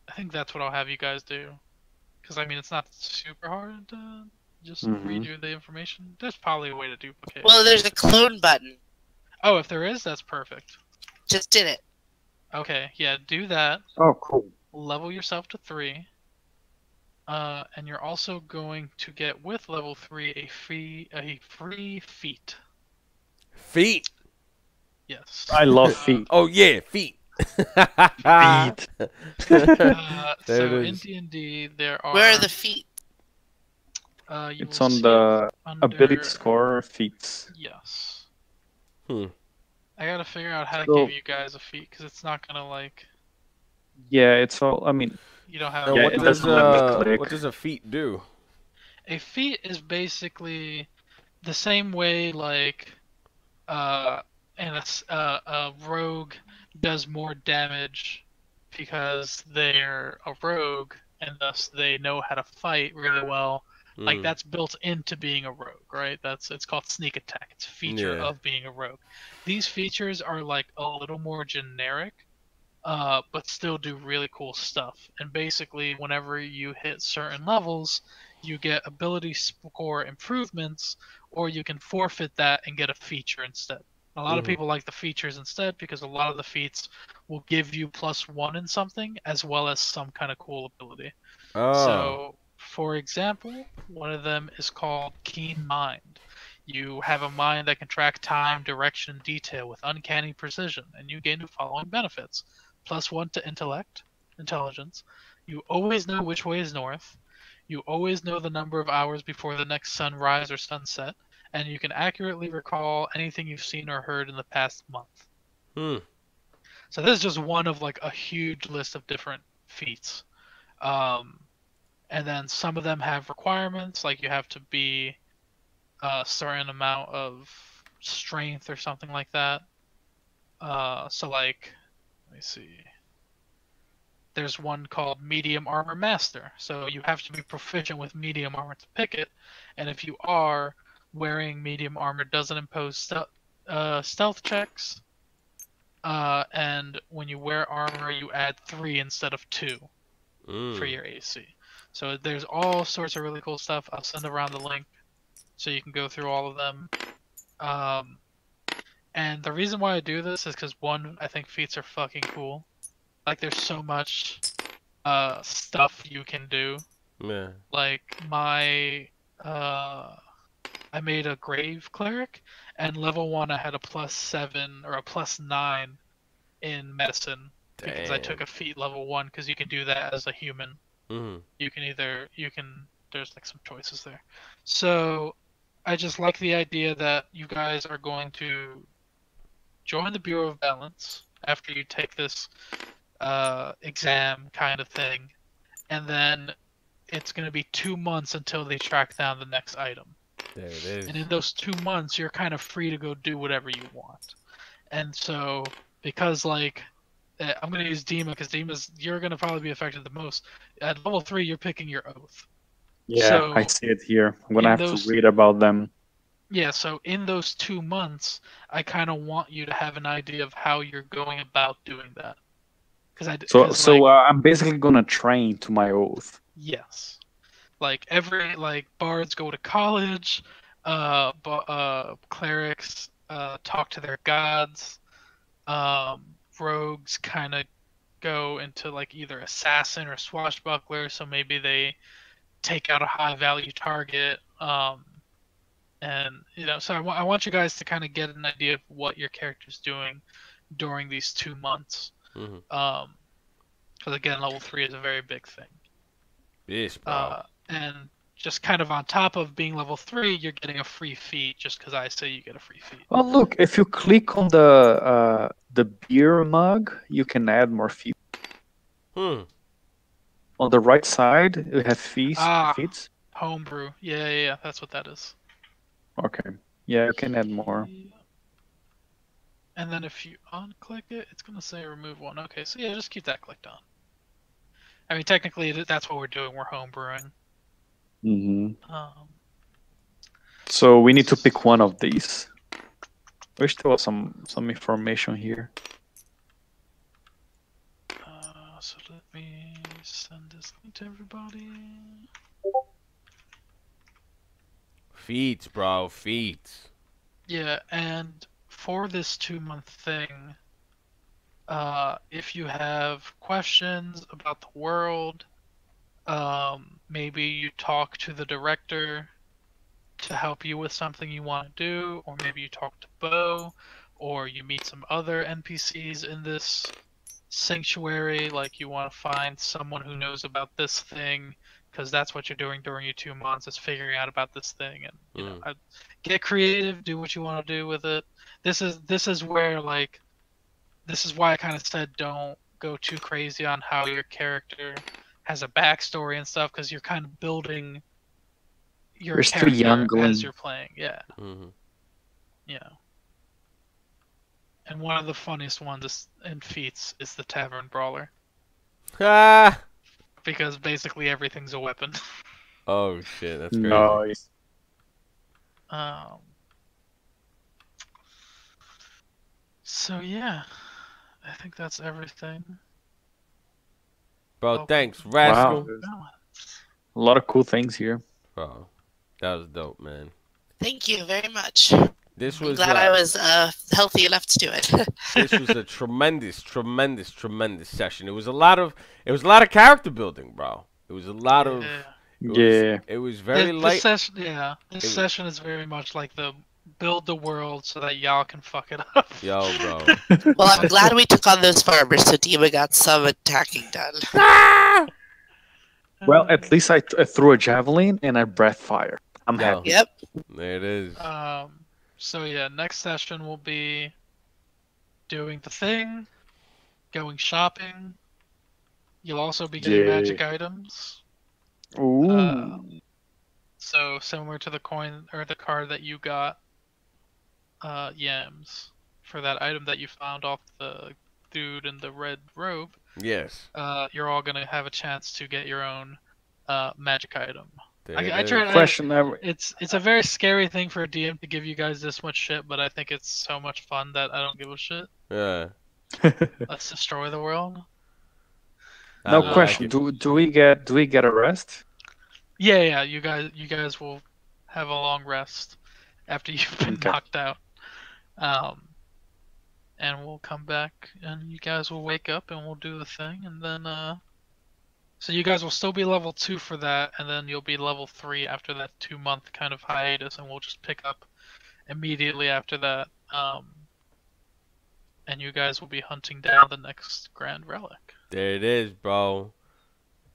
I think that's what I'll have you guys do. Because, I mean, it's not super hard to just Mm-hmm. redo the information. There's probably a way to duplicate Well, it. there's a clone button. Oh, if there is, that's perfect. Just did it. Okay, yeah, do that. Oh, cool. Level yourself to 3. And you're also going to get with level 3 a free feat. Feet. Yes. I love feet. Oh yeah, feet. Feet. There So it in is. D&D there are. Where are the feet? You It's will on see the it under, ability score feats. Yes. Hmm. I gotta figure out how to So- give you guys a feat because it's not gonna like Yeah, it's all. I mean, you don't have. And Yeah, what it does doesn't let me click. what does a feet do? A feat is basically the same way like and a rogue does more damage because they're a rogue and thus they know how to fight really well. Like Mm. that's built into being a rogue, right? It's called sneak attack. It's a feature Yeah. of being a rogue. These features are like a little more generic, but still do really cool stuff. And basically, whenever you hit certain levels, you get ability score improvements, or you can forfeit that and get a feature instead. A lot of Mhm. people like the features instead because a lot of the feats will give you +1 in something as well as some kind of cool ability. Oh. So, for example, one of them is called Keen Mind. You have a mind that can track time, direction, and detail with uncanny precision, and you gain the following benefits: +1 to intelligence. You always know which way is north. You always know the number of hours before the next sunrise or sunset, and you can accurately recall anything you've seen or heard in the past month. Hmm. So this is just one of like a huge list of different feats. Um, and then some of them have requirements, like you have to be a certain amount of strength or something like that. So like, let me see. There's one called Medium Armor Master. So you have to be proficient with medium armor to pick it, and if you are, wearing medium armor doesn't impose stealth checks. And when you wear armor, you add 3 instead of 2 for Mm. your AC. So there's all sorts of really cool stuff. I'll send around the link so you can go through all of them. And the reason why I do this is because one, I think feats are fucking cool. Like there's so much stuff you can do. Yeah. Like I made a grave cleric, and level 1 I had a +7 or a +9 in medicine because I took Damn. a feat level 1 because you can do that as a human. Mhm. There's like some choices there. So I just like the idea that you guys are going to join the Bureau of Balance after you take this exam kind of thing, and then it's going to be 2 months until they track down the next item. There it is. And in those 2 months, you're kind of free to go do whatever you want. And so, because like, I'm going to use Dima because you're going to probably be affected the most. At level 3, you're picking your oath. Yeah, So, I see it here. I'm gonna in have those- to read about them. Yeah, so in those 2 months, I kind of want you to have an idea of how you're going about doing that. So I'm basically gonna train to my oath. Yes. Like bards go to college, clerics talk to their gods, rogues kind of go into like either assassin or swashbuckler, so maybe they take out a high value target. And so I want you guys to kind of get an idea of what your character's doing during these 2 months. Mhm. Because again, level 3 is a very big thing. Yes, bro. And just kind of on top of being level 3, you're getting a free feat just because I say you get a free feat. Oh, look! If you click on the beer mug, you can add more feats. Hmm. On the right side, you have feats. Homebrew. Yeah, that's what that is. Okay. Yeah, you can add more. And then if you unclick it, it's going to say remove one. Okay, so yeah, just keep that clicked on. I mean, technically, that's what we're doing. We're homebrewing. So we need to pick one of these. Wish there was some information here. So let me listening to everybody. Feats, bro. Feats. Yeah, and for this 2-month thing, if you have questions about the world, maybe you talk to the director to help you with something you want to do, or maybe you talk to Bo, or you meet some other NPCs in this sanctuary, like you want to find someone who knows about this thing, because that's what you're doing during your 2 months is figuring out about this thing, and you know, get creative, do what you want to do with it. This is where like this is why I kind of said don't go too crazy on how your character has a backstory and stuff, because you're kind of building your We're still character youngling. as you're playing. Yeah. Yeah. And one of the funniest ones in feats is the tavern brawler, Ah. because basically everything's a weapon. Oh shit, that's crazy. Nice. So yeah, I think that's everything. Bro, Welcome thanks, to Rascal. Wow. A lot of cool things here. Bro, that was dope, man. Thank you very much. This I'm was glad I was healthy enough to do it. this was a tremendous session. It was a lot of character building, bro. It was a lot of it was very light. This session is very much like the build the world so that y'all can fuck it up. Yo, bro. Well, I'm glad we took on those farmers so Dima got some attacking done. Well, at least I threw a javelin and I breath fire. I'm happy. Yep. There it is. So yeah, next session will be doing the thing, going shopping. You'll also be getting magic items. Ooh. So similar to the coin or the card that you got, Yams, for that item that you found off the dude in the red robe. Yes. You're all gonna have a chance to get your own magic item. I tried. Question. It's a very scary thing for a DM to give you guys this much shit, but I think it's so much fun that I don't give a shit. Yeah. Let's destroy the world. No question. Do we get a rest? Yeah. You guys will have a long rest after you've been knocked out. And we'll come back and you guys will wake up and we'll do the thing, and then so you guys will still be level 2 for that, and then you'll be level 3 after that 2-month kind of hiatus, and we'll just pick up immediately after that. And you guys will be hunting down the next Grand Relic. There it is, bro.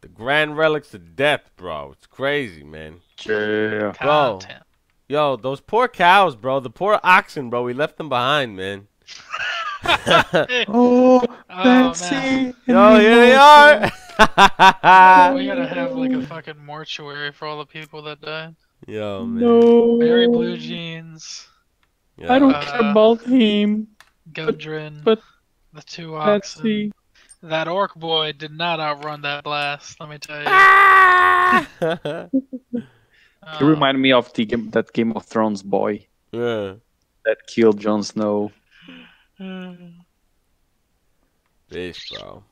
The Grand Relics of Death, bro. It's crazy, man. Yeah. Bro. Yo, those poor cows, bro. The poor oxen, bro. We left them behind, man. Oh, Betsy. Yo, here they are. We gotta have like a fucking mortuary for all the people that died. Yo, man. No. Mary Blue Jeans. Yo. I don't care about him. Gudrun. But the 2 oxen. Betsy. That orc boy did not outrun that blast, let me tell you. He reminded me of that Game of Thrones boy. Yeah. That killed Jon Snow. This, bro.